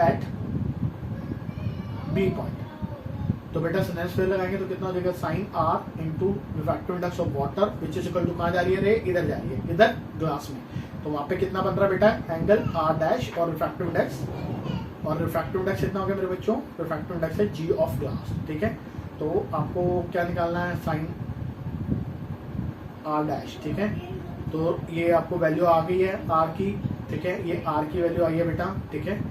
at B point. तो बेटा स्नेल्स लॉ लगाएंगे तो कितना हो जाएगा sine R into refractive index of water which is equal to कहाँ जा रही है रे, इधर जा रही है, इधर ग्लास में। तो वहां पे कितना बन रहा है बेटा एंगल आर डैश और रिफ्रैक्टिव इंडेक्स, और रिफ्रैक्टिव इंडेक्स कितना हो गया मेरे बच्चों, रिफ्रैक्टिव इंडेक्स है जी ऑफ ग्लास। ठीक है, तो आपको क्या निकालना है साइन आर डैश। ठीक है, तो ये आपको वैल्यू आ गई है आर की। ठीक है, ये आर की वैल्यू आई है बेटा। ठीक है,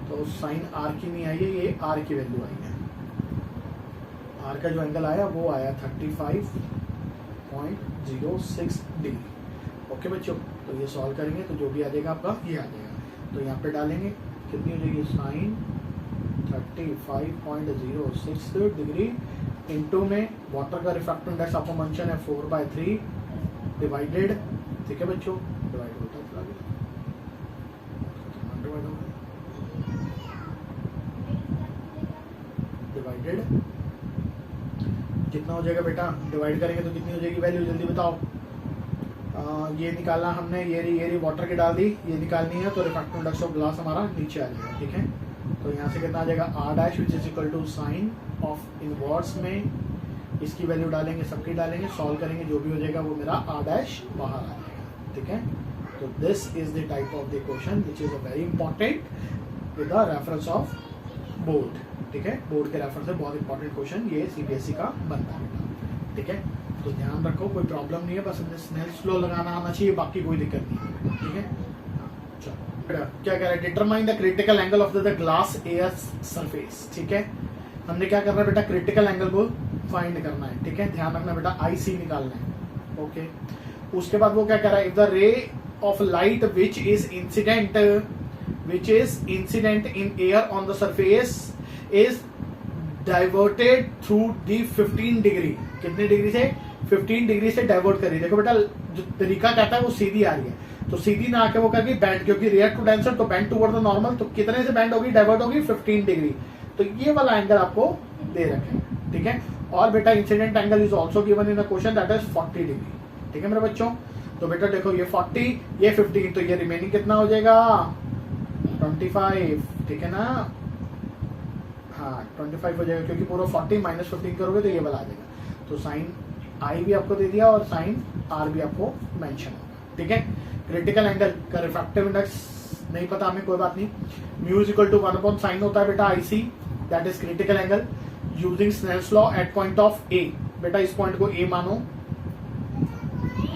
तो साइन आर की नहीं आई है, ये आर की वैल्यू आई है। आर का जो एंगल आया वो आया 35.06 डिग्री। ओके बच्चों, तो ये सॉल्व करेंगे तो जो भी आ जाएगा आपका ये आ जाएगा। तो यहाँ पे डालेंगे कितनी हो जाएगी साइन 35.06 डिग्री इंटू में वाटर का रिफ्रैक्टिव इंडेक्स आपको मेंशन है 4/3 डिवाइडेड। ठीक है बच्चों, डिवाइड होता है डिवाइडेड कितना हो जाएगा बेटा, डिवाइड करेंगे तो कितनी हो जाएगी वैल्यू, जल्दी बताओ। ये निकालना हमने, ये रही वाटर की डाल दी, ये निकालनी है तो रिफ्रैक्टिव इंडेक्स ऑफ ग्लास हमारा नीचे आ जाएगा। ठीक है, तो यहाँ से कितना आ जाएगा R dash which is equal to sine of inverse में इसकी वैल्यू डालेंगे, सबकी डालेंगे, सॉल्व करेंगे, जो भी हो जाएगा वो मेरा आर डैश बाहर आ जाएगा। ठीक है, तो this is the type of the question which is a very important with the reference of board. ठीक है, बोर्ड के रेफरेंस से बहुत इंपॉर्टेंट क्वेश्चन ये सीबीएसई का बनता है। ठीक है, तो ध्यान रखो, कोई प्रॉब्लम नहीं है, बस हमने स्नेल्स लॉ लगाना आना चाहिए, बाकी कोई दिक्कत नहीं है। ठीक है, चलो क्या कह रहा है, determine the critical angle of the glass air surface. ठीक है, हमने क्या करना है बेटा, क्रिटिकल एंगल को फाइंड करना है। ठीक है, ध्यान रखना बेटा आईसी निकालना है। ओके, उसके बाद वो क्या कह रहा है, इफ द रे of light which is incident in air on the surface is diverted through the 15 degree. कितने डिग्री से, 15 डिग्री से डाइवर्ट करी। देखो बेटा जो तरीका कहता है वो सीधी आ रही है, तो सीधी ना आके वो करके बैंड, क्योंकि रियर टू डेंसर तो बैंड टूवर्ड द नॉर्मल, तो कितने से बैंड होगी, डाइवर्ट होगी 15 डिग्री। तो ये वाला एंगल आपको दे रखे हैं। ठीक है, और बेटा incident angle is also given in the question that is 40 degree. ठीक है मेरे बच्चों, तो बेटा देखो ये 40 ये 15, तो ये रिमेनिंग कितना हो जाएगा 25। ठीक है ना, हाँ 25 हो जाएगा, क्योंकि पूरा 40 माइनस 15 करोगे तो ये वाला आ जाएगा। तो साइन आई भी आपको दे दिया और साइन आर भी आपको मेंशन होगा। ठीक है, क्रिटिकल एंगल का रिफ्रैक्टिव इंडेक्स नहीं पता हमें, कोई बात नहीं, mu is equal to 1/sin होता है बेटा IC, that is critical angle using Snell's law at point of A. बेटा इस पॉइंट को ए मानो,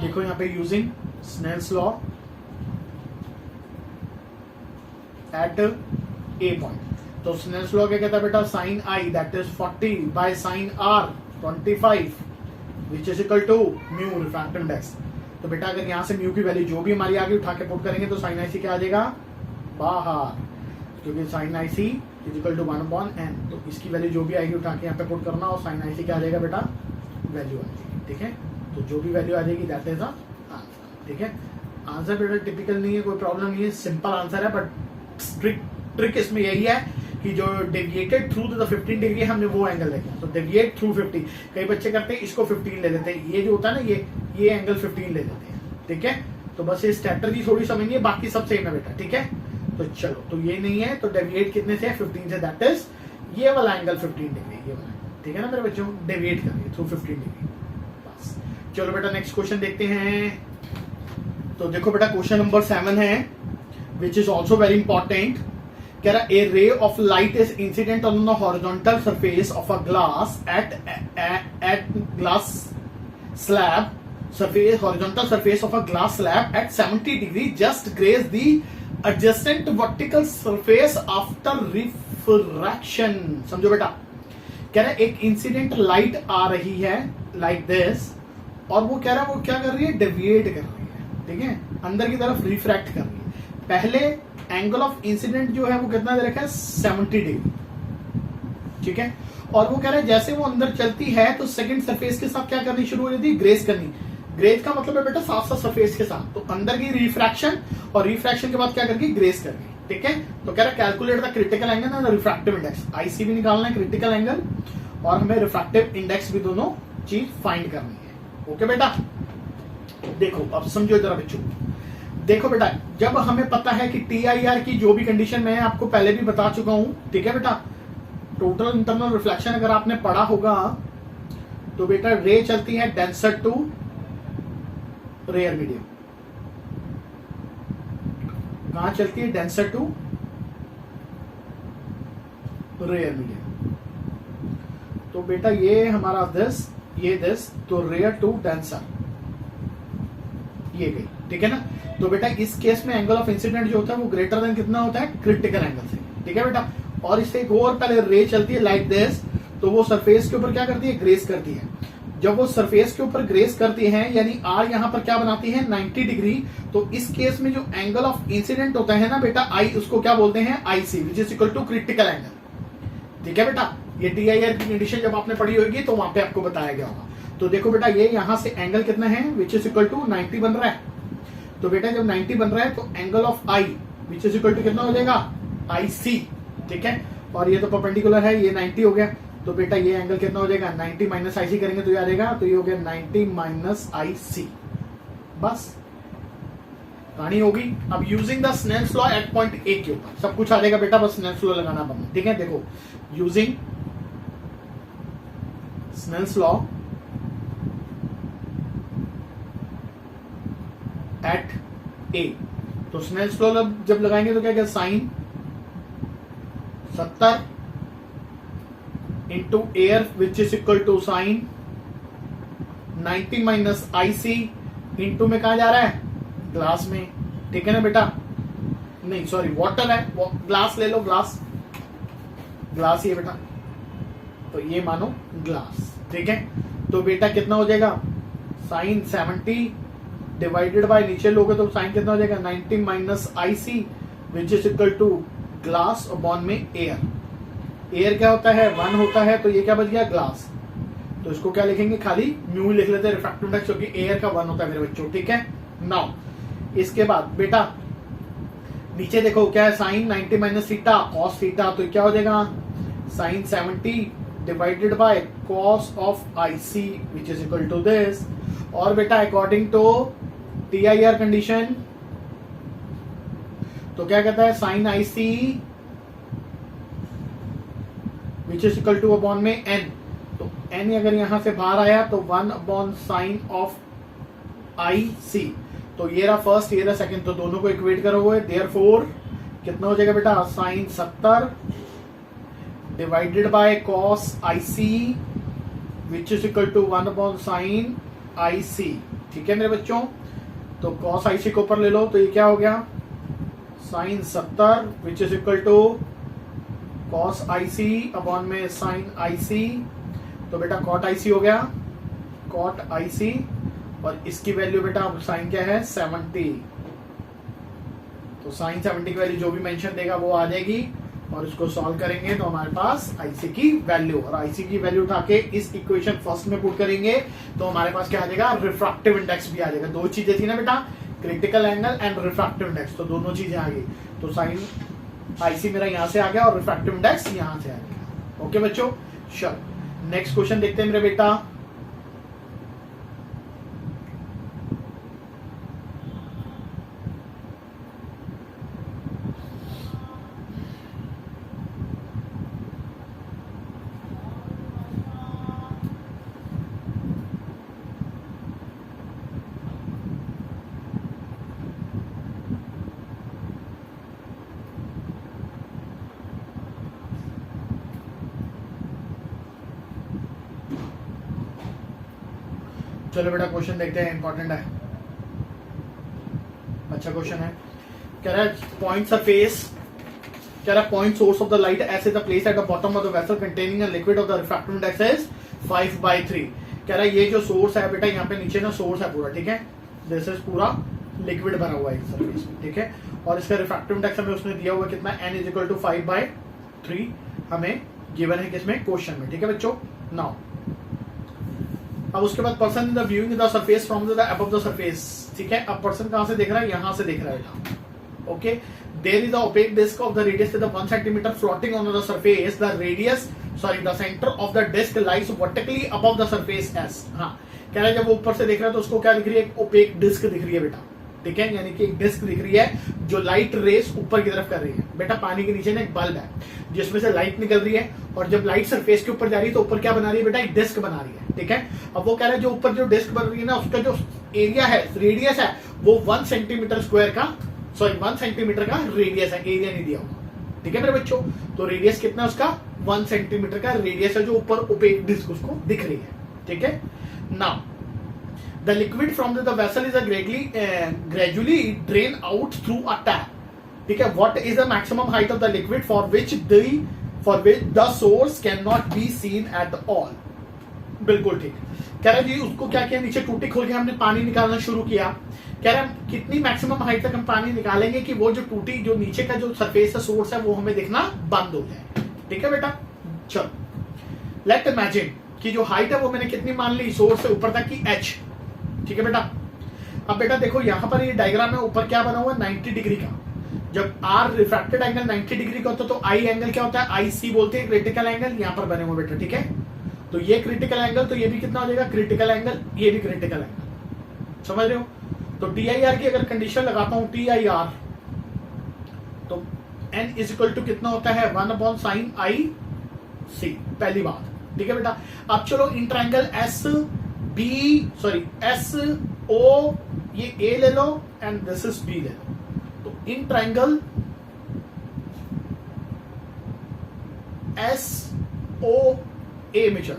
देखो यहाँ पे using Snell's law at A point. तो स्नेल्स लॉ क्या कहता है बेटा, sine I that is 40 by sine R 25 which is equal to mu refractive index. तो बेटा अगर यहाँ से म्यू की वैल्यू जो भी हमारी आगे उठा के पुट करेंगे तो साइन आई सी क्या आ जाएगा बाहर, क्योंकि sine I C is equal to 1/n। तो इसकी वैल्यू जो भी आएगी उठा के यहाँ पे पुट करना, और साइन आई सी क्या आ जाएगा बेटा वैल्यू आ जाएगी। ठीक है, तो जो भी वैल्यू आ जाएगी दैट इज द आंसर। ठीक है, आंसर बेटा टिपिकल नहीं है, कोई प्रॉब्लम नहीं है, सिंपल आंसर है, बट ट्रिक इसमें यही है कि जो डेविएटेड थ्रू द 15 डिग्री हमने वो एंगल देखा। तो डेविएट थ्रू 50, कई बच्चे करते हैं इसको 15 ले लेते हैं, ये जो होता है ना ये एंगल 15 ले लेते हैं। ठीक है, तो बस ये स्ट्रैटेजी थोड़ी समझिए, बाकी सब सेम है बेटा। ठीक है, तो चलो, तो ये नहीं है, तो डेविएट कितने से, 15 से, दैट इज ये वाला एंगल 15 डिग्री, ये वाला। ठीक है ना मेरे बच्चों, डेविएट करिए थ्रू 15 डिग्री बस। चलो बेटा नेक्स्ट क्वेश्चन देखते हैं। तो देखो बेटा क्वेश्चन नंबर 7 है which is also very important. कह रहा a ray of light is incident on the horizontal surface of a glass at glass slab surface horizontal surface of a glass slab at 70 degree just graze the adjacent vertical surface after refraction। समझो बेटा, कह रहा है एक incident light आ रही है like this, और वो कह रहा है वो क्या कर रही है, डेविएट कर रही है। ठीक है, अंदर की तरफ रिफ्रैक्ट कर रही है। पहले एंगल ऑफ इंसिडेंट जो है वो कितना दे रखा है 70 डिग्री। ठीक है, और वो कह रहा है जैसे वो अंदर चलती है तो सेकंड सरफेस के साथ क्या करनी शुरू हो जाती है, ग्रेज करनी। ग्रेज का मतलब है बेटा साथ साथ सरफेस के साथ, तो अंदर की रिफ्रैक्शन, और रिफ्रैक्शन के बाद क्या करके ग्रेज करनी। ठीक है, तो कह रहा है calculate the critical angle and refractive index. IC भी निकालना है, क्रिटिकल एंगल और हमें रिफ्रैक्टिव इंडेक्स भी, दोनों चीज फाइंड करनी है। ओके बेटा, देखो अब समझो जरा बच्चों, देखो बेटा, जब हमें पता है कि TIR की जो भी कंडीशन मैं आपको पहले भी बता चुका हूं, ठीक है बेटा, टोटल इंटरनल रिफ्लेक्शन अगर आपने पढ़ा होगा तो बेटा रे चलती है डेंसर टू रेयर मीडियम। कहां चलती है? Denser to rare medium. तो बेटा ये हमारा दिस, ये दिस, तो रेयर टू डेंसर ये गई, ठीक है ना। तो बेटा इस केस में एंगल ऑफ इंसिडेंट जो होता है वो ग्रेटर देन कितना होता है? क्रिटिकल एंगल से, ठीक है बेटा। और इससे एक और पहले रे चलती है लाइक दिस, तो वो सरफेस के ऊपर क्या करती है? ग्रेस करती है। जब वो सरफेस के ऊपर ग्रेस करती है यानी आर यहाँ पर क्या बनाती है? 90 डिग्री। तो इस केस में जो एंगल ऑफ इंसिडेंट होता है ना बेटा आई, उसको क्या बोलते हैं? IC, which is equal to critical angle, ठीक है बेटा। ये TIR की कंडीशन जब आपने पढ़ी होगी तो वहां पे आपको बताया गया होगा। तो देखो बेटा ये यहां से एंगल कितना है? विच इज इक्वल टू 90 बन रहा है। तो बेटा जब 90 बन रहा है तो angle of I which is equal to कितना हो जाएगा? IC, ठीक है। और ये तो परपेंडिकुलर है, ये 90 हो गया। तो बेटा ये एंगल कितना हो जाएगा? 90 माइनस IC करेंगे तो ये आ जाएगा, तो ये हो गया 90 माइनस IC। बस कहानी होगी। अब using the Snell's law at point A के ऊपर सब कुछ आ जाएगा बेटा, बस स्नेल्स लॉ लगाना बनना, ठीक है। देखो using Snell's law at A, तो स्नेल्स लॉ जब लगाएंगे तो क्या क्या? Sine 70 into air which is equal to sine 90 minus IC into में कहा जा रहा है? ग्लास में, ठीक है ना बेटा। नहीं सॉरी, वाटर है, ग्लास ले लो, ग्लास, ग्लास ये बेटा, तो ये मानो ग्लास, ठीक है। तो बेटा कितना हो जाएगा? साइन 70 डिवाइडेड बाय, नीचे लोगे तो साइन कितना हो जाएगा? 90 minus IC which is equal to glass upon में एयर। एयर क्या होता है? 1 होता है, तो ये क्या बच गया? ग्लास। तो इसको क्या लिखेंगे? खाली म्यू लिख लेते हैं, रिफ्रैक्टिव इंडेक्स, क्योंकि एयर का 1 होता है मेरे बच्चों, ठीक है। नाउ इसके बाद बेटा नीचे देखो क्या है? Sine 90 minus theta cos theta, तो क्या हो जाएगा? Sine 70 divided by cos of IC which is equal to this. और बेटा अकॉर्डिंग टू TIR कंडीशन तो क्या कहता है? Sine IC which is equal to upon में n, तो n अगर यहां से बाहर आया तो 1 अपॉन साइन ऑफ IC। तो ये रहा फर्स्ट, ये रहा सेकंड, तो दोनों को इक्वेट करोगे, देयरफॉर कितना हो जाएगा बेटा? Sine 70 divided by cos IC which is equal to 1 upon sine IC, ठीक है मेरे बच्चों। तो कॉस IC को ऊपर ले लो, तो ये क्या हो गया? Sine 70 which is equal to cos IC upon में साइन IC। तो बेटा कॉट IC हो गया, कॉट IC, और इसकी वैल्यू बेटा साइन क्या है? 70। तो साइन 70 की वैल्यू जो भी मेंशन देगा वो आ जाएगी, और इसको सॉल्व करेंगे तो हमारे पास IC की वैल्यू, और IC की वैल्यू उठा के इस इक्वेशन फर्स्ट में पुट करेंगे तो हमारे पास क्या आ जाएगा? रिफ्रैक्टिव इंडेक्स भी आ जाएगा। दो चीजें थी ना बेटा, critical angle and refractive index, तो दोनों चीजें आ गई। तो साइन IC मेरा यहां से आ गया और रिफ्रैक्टिव इंडेक्स यहां से आ गया। ओके बच्चों, चलो नेक्स्ट क्वेश्चन देखते हैं मेरे बेटा। चलो बेटा क्वेश्चन देखते हैं, इंपॉर्टेंट है, अच्छा क्वेश्चन है। कह रहा है पॉइंट सरफेस, कह रहा है point source of the light S is the place at the bottom of the vessel containing a liquid of the refractive index is 5/3। कह रहा है ये जो सोर्स है बेटा यहाँ पे नीचे ना सोर्स है पूरा, ठीक है, दिस इज पूरा लिक्विड भरा हुआ है सरफेस में, ठीक है, और इसका रिफ्रैक्टिव इंडेक्स हमें उसने दिया हुआ कितना? n इज इक्वल टू 5/3 हमें गिवन है किसमें? क्वेश्चन में, ठीक है बच्चों। नाउ अब उसके बाद person in the viewing the surface from the above the surface, ठीक है। अब पर्सन कहां से देख रहा है? यहां से देख रहा है, okay. There is a opaque disc of the radius with 1 centimetre floating on the surface, the radius the centre of the disc lies vertically above the surface S. हाँ, कह रहा है जब वो ऊपर से देख रहा है तो उसको क्या दिख रही है? एक ओपेक डिस्क दिख रही है बेटा, ठीक है, यानी कि एक डिस्क दिख रही है जो लाइट रेस ऊपर की तरफ कर रही है। बेटा पानी के नीचे ना एक बल्ब है जिसमें से लाइट निकल रही है, और जब लाइट सरफेस के ऊपर जा रही है तो ऊपर क्या बना रही है बेटा, एक डिस्क बना रही है। ठीक है, अब वो कह रहा है जो ऊपर जो डिस्क बन रही है ना, उसका जो एरिया है, रेडियस है, वो 1 सेंटीमीटर स्क्वायर का, सॉरी 1 सेंटीमीटर का रेडियस है, एरिया नहीं दिया हुआ। ठीक है मेरे बच्चों, तो रेडियस कितना उसका 1 सेंटीमीटर का रेडियस है जो ऊपर ओपेक डिस्क उसको दिख रही है। ठीक है, now the liquid from the vessel is gradually drain out through a tap. ठीक है, what is the maximum height of the liquid for which the source cannot be seen at all? बिल्कुल ठीक। कह रहा है जी उसको क्या किया, नीचे टूटी खोल के हमने पानी निकालना शुरू किया। कह रहा है कितनी मैक्सिमम हाइट तक हम पानी निकालेंगे कि वो जो टूटी जो नीचे का जो सरफेस है, सोर्स है, वो हमें दिखना बंद हो जाए। ठीक है बेटा, चलो लेट इमेजिन कि जो हाइट है वो मैंने कितनी मान ली, सोर्स से ऊपर तक की h। ठीक है बेटा, अब बेटा देखो यहां पर ये डायग्राम है, ऊपर क्या बना हुआ है 90 डिग्री का। जब आर रिफ्रैक्टेड एंगल 90 डिग्री का होता है तो आई एंगल क्या होता है, आई सी बोलते हैं क्रिटिकल एंगल, यहां पर बने हुए बेटा। ठीक है, तो ये क्रिटिकल एंगल, तो ये भी कितना हो जाएगा क्रिटिकल एंगल, ये भी क्रिटिकल एंगल, समझ रहे हो। तो टी आई आर की अगर कंडीशन लगाता हूं, टी आई आर, तो एन इज इक्वल टू कितना होता है 1/sin आई सी, पहली बात। ठीक है बेटा, अब चलो इन ट्रायंगल एस ओ, ये ए ले लो एंड दिस इज बी ले लो। तो इन ट्रायंगल एस ओ ए में चलो,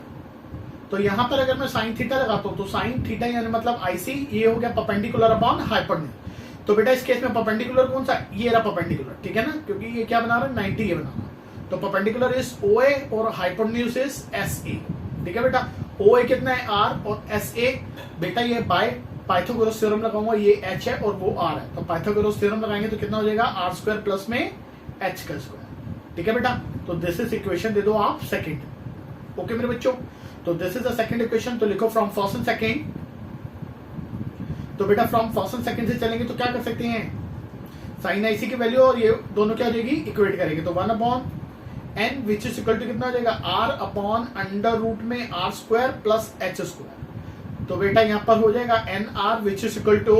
तो यहां पर अगर मैं साइन थीटा लगाता हूं तो साइन थीटा यानी मतलब आईसी, ये हो गया परपेंडिकुलर अपॉन हाइपोटेन्यूज। तो बेटा इस केस में परपेंडिकुलर कौन सा, ये रहा परपेंडिकुलर। ठीक है ना, क्योंकि ये क्या बना रहा है 90, ये बना रहा है। तो परपेंडिकुलर इज ओ ए और हाइपोटेन्यूज इज एस ए। ठीक है बेटा, ओ ए कितना है आर, और एस ए बेटा ये बाय पाइथागोरस थ्योरम लगाऊंगा, ये एच है और वो आर है, तो पाइथागोरस थ्योरम लगाएंगे तो कितना हो जाएगा आर स्क्वायर प्लस में एच का स्क्वायर। ठीक है बेटा, तो दिस इज इक्वेशन दे दो आप सेकंड। ओके मेरे बच्चों, तो this is the second equation. तो लिखो फ्रॉम फर्स्ट एंड सेकंड। तो बेटा फ्रॉम फर्स्ट एंड सेकंड से चलेंगे तो क्या कर सकते हैं, साइन आईसी की वैल्यू और ये दोनों क्या हो जाएगी, इक्वेट करेंगे। तो 1/n which is equal to कितना हो जाएगा, आर अपॉन अंडर रूट में R square plus H square. तो बेटा यहां पर हो जाएगा N R which is equal to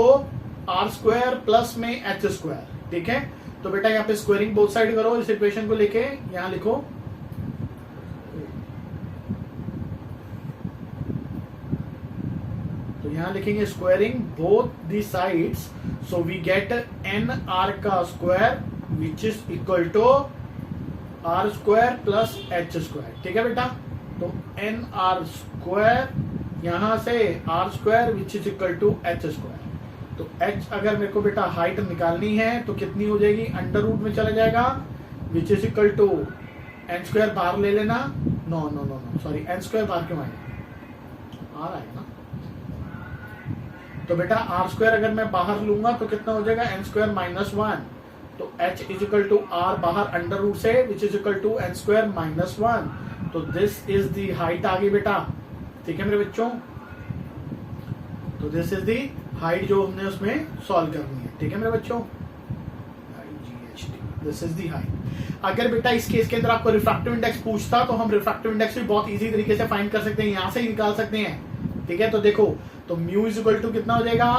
R square plus में एच स्क्वायर। ठीक है, तो बेटा यहाँ पे स्क्वायरिंग बोथ साइड करो, इस इक्वेशन को लेके यहां लिखो, तो यहां लिखेंगे squaring both the sides, so we get N R का square which is equal to R square plus H square. ठीक है बेटा, तो एन आर स्क्वायर यहां से R square which is equal to H square. तो एच अगर मेरे को बेटा हाइट निकालनी है तो कितनी हो जाएगी, अंडर रूट में चला जाएगा, which is equal to N square बाहर ले लेना, no no no no sorry, N square बाहर क्यों आएगा, आर आएगा ना। तो बेटा आर स्क्वायर अगर मैं बाहर लूंगा तो कितना हो जाएगा एन स्क्वायर माइनस 1, तो H is equal to R बाहर अंडर रूट से which is equal to N square minus 1। तो दिस इज दी हाइट आ गई बेटा। ठीक है मेरे बच्चों, तो दिस इज दी हाइट जो हमने उसमें सॉल्व करनी है। ठीक है मेरे बच्चों, दिस इज दी हाइट। अगर बेटा इस केस के अंदर आपको रिफ्रैक्टिव इंडेक्स पूछता तो हम रिफ्रैक्टिव इंडेक्स भी बहुत इजी तरीके से फाइंड कर सकते हैं, यहां से ही निकाल सकते हैं। ठीक है, तो देखो, तो म्यू इज इक्वल टू कितना हो जाएगा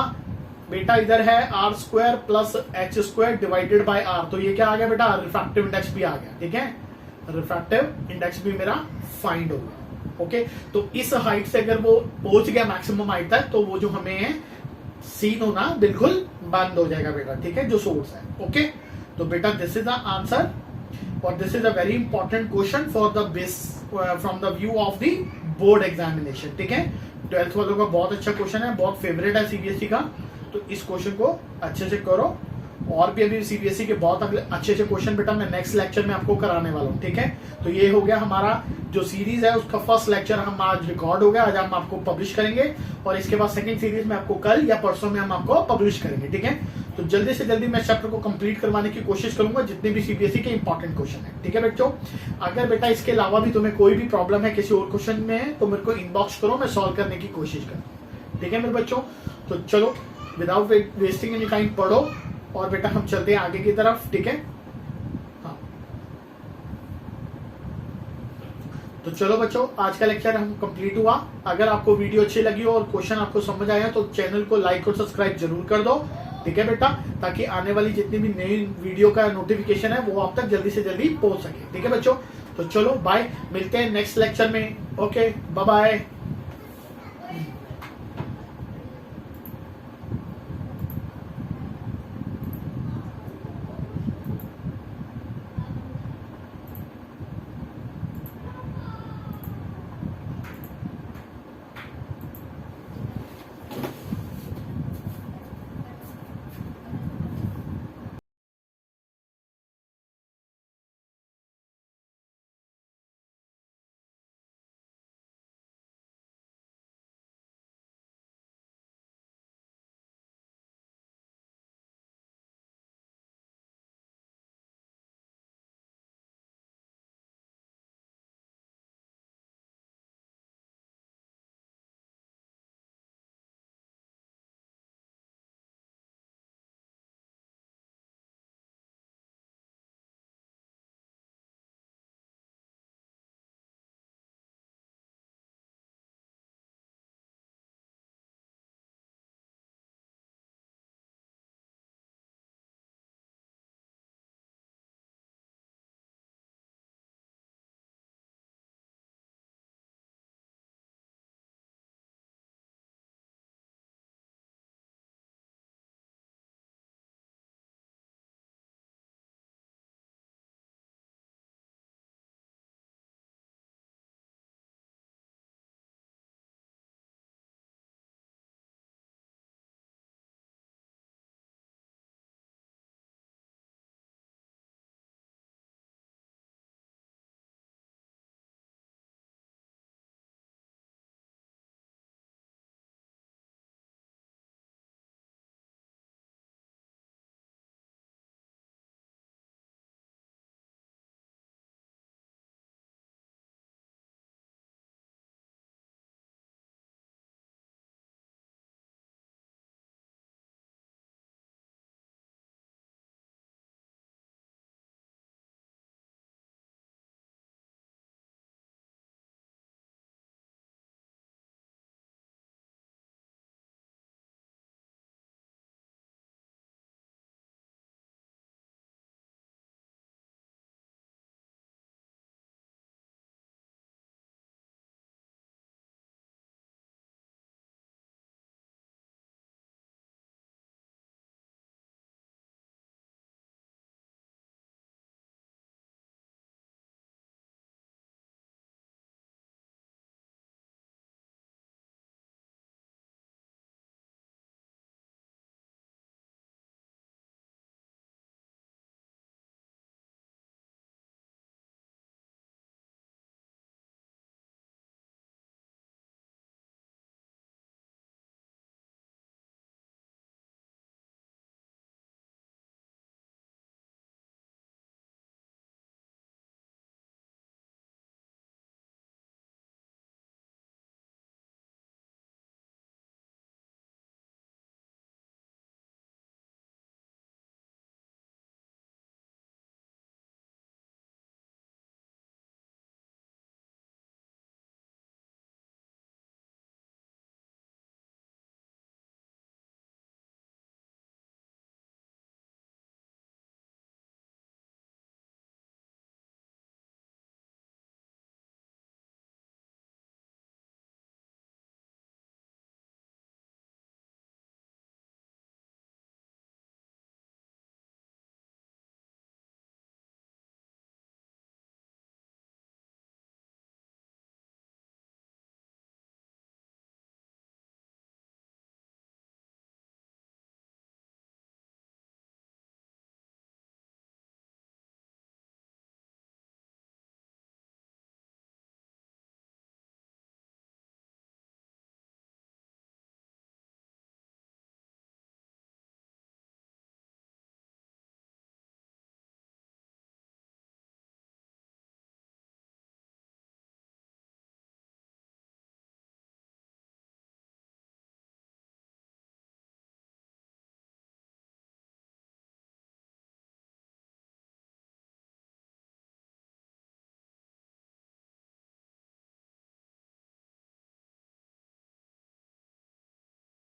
बेटा, इधर है R square plus H square divided by R, तो ये क्या आ गया बेटा, रिफ्रैक्टिव इंडेक्स भी आ गया। ठीक है, रिफ्रैक्टिव इंडेक्स भी मेरा फाइंड हो गया। ओके, तो इस हाइट से अगर वो पहुंच गया मैक्सिमम हाइट तक तो वो जो हमें सीन होना बिल्कुल बंद हो जाएगा बेटा। ठीक है, जो सोर्स है। ओके, तो बेटा दिस इज द आंसर, और this is a very important question for the base from the view of the board examination. ठीक है, 12th वालों का बहुत अच्छा क्वेश्चन है, बहुत फेवरेट है सीबीएसई का, तो इस क्वेश्चन को अच्छे से करो। और भी अभी सीबीएसई के बहुत अगले अच्छे अच्छे क्वेश्चन बेटा मैं नेक्स्ट लेक्चर में आपको कराने वाला हूँ। ठीक है, तो ये हो गया हमारा जो सीरीज है उसका फर्स्ट लेक्चर हम आज रिकॉर्ड हो गया, आज हम आपको पब्लिश करेंगे, और इसके बाद सेकंड सीरीज में आपको कल या परसों में हम आपको पब्लिश करेंगे। ठीक है, तो जल्दी से जल्दी मैं चैप्टर को कंप्लीट करवाने की कोशिश करूंगा, जितने भी सीबीएसई के इंपॉर्टेंट क्वेश्चन है। ठीक है बच्चों, अगर बेटा इसके अलावा भी तुम्हें कोई भी प्रॉब्लम है किसी और क्वेश्चन में तो मेरे को इनबॉक्स करो, मैं सॉल्व करने की कोशिश करूँ। ठीक है मेरे बच्चों, तो चलो विदाउट वेस्टिंग एनी टाइम पढ़ो, और बेटा हम चलते हैं आगे की तरफ। ठीक है, हाँ, तो चलो बच्चों आज का लेक्चर हम कंप्लीट हुआ। अगर आपको वीडियो अच्छी लगी हो और क्वेश्चन आपको समझ आया तो चैनल को लाइक और सब्सक्राइब जरूर कर दो, ठीक है बेटा, ताकि आने वाली जितनी भी नई वीडियो का नोटिफिकेशन है वो आप तक जल्दी से जल्दी पहुंच सके। ठीक है बच्चों, तो चलो बाय, मिलते हैं नेक्स्ट लेक्चर में। Okay bye bye.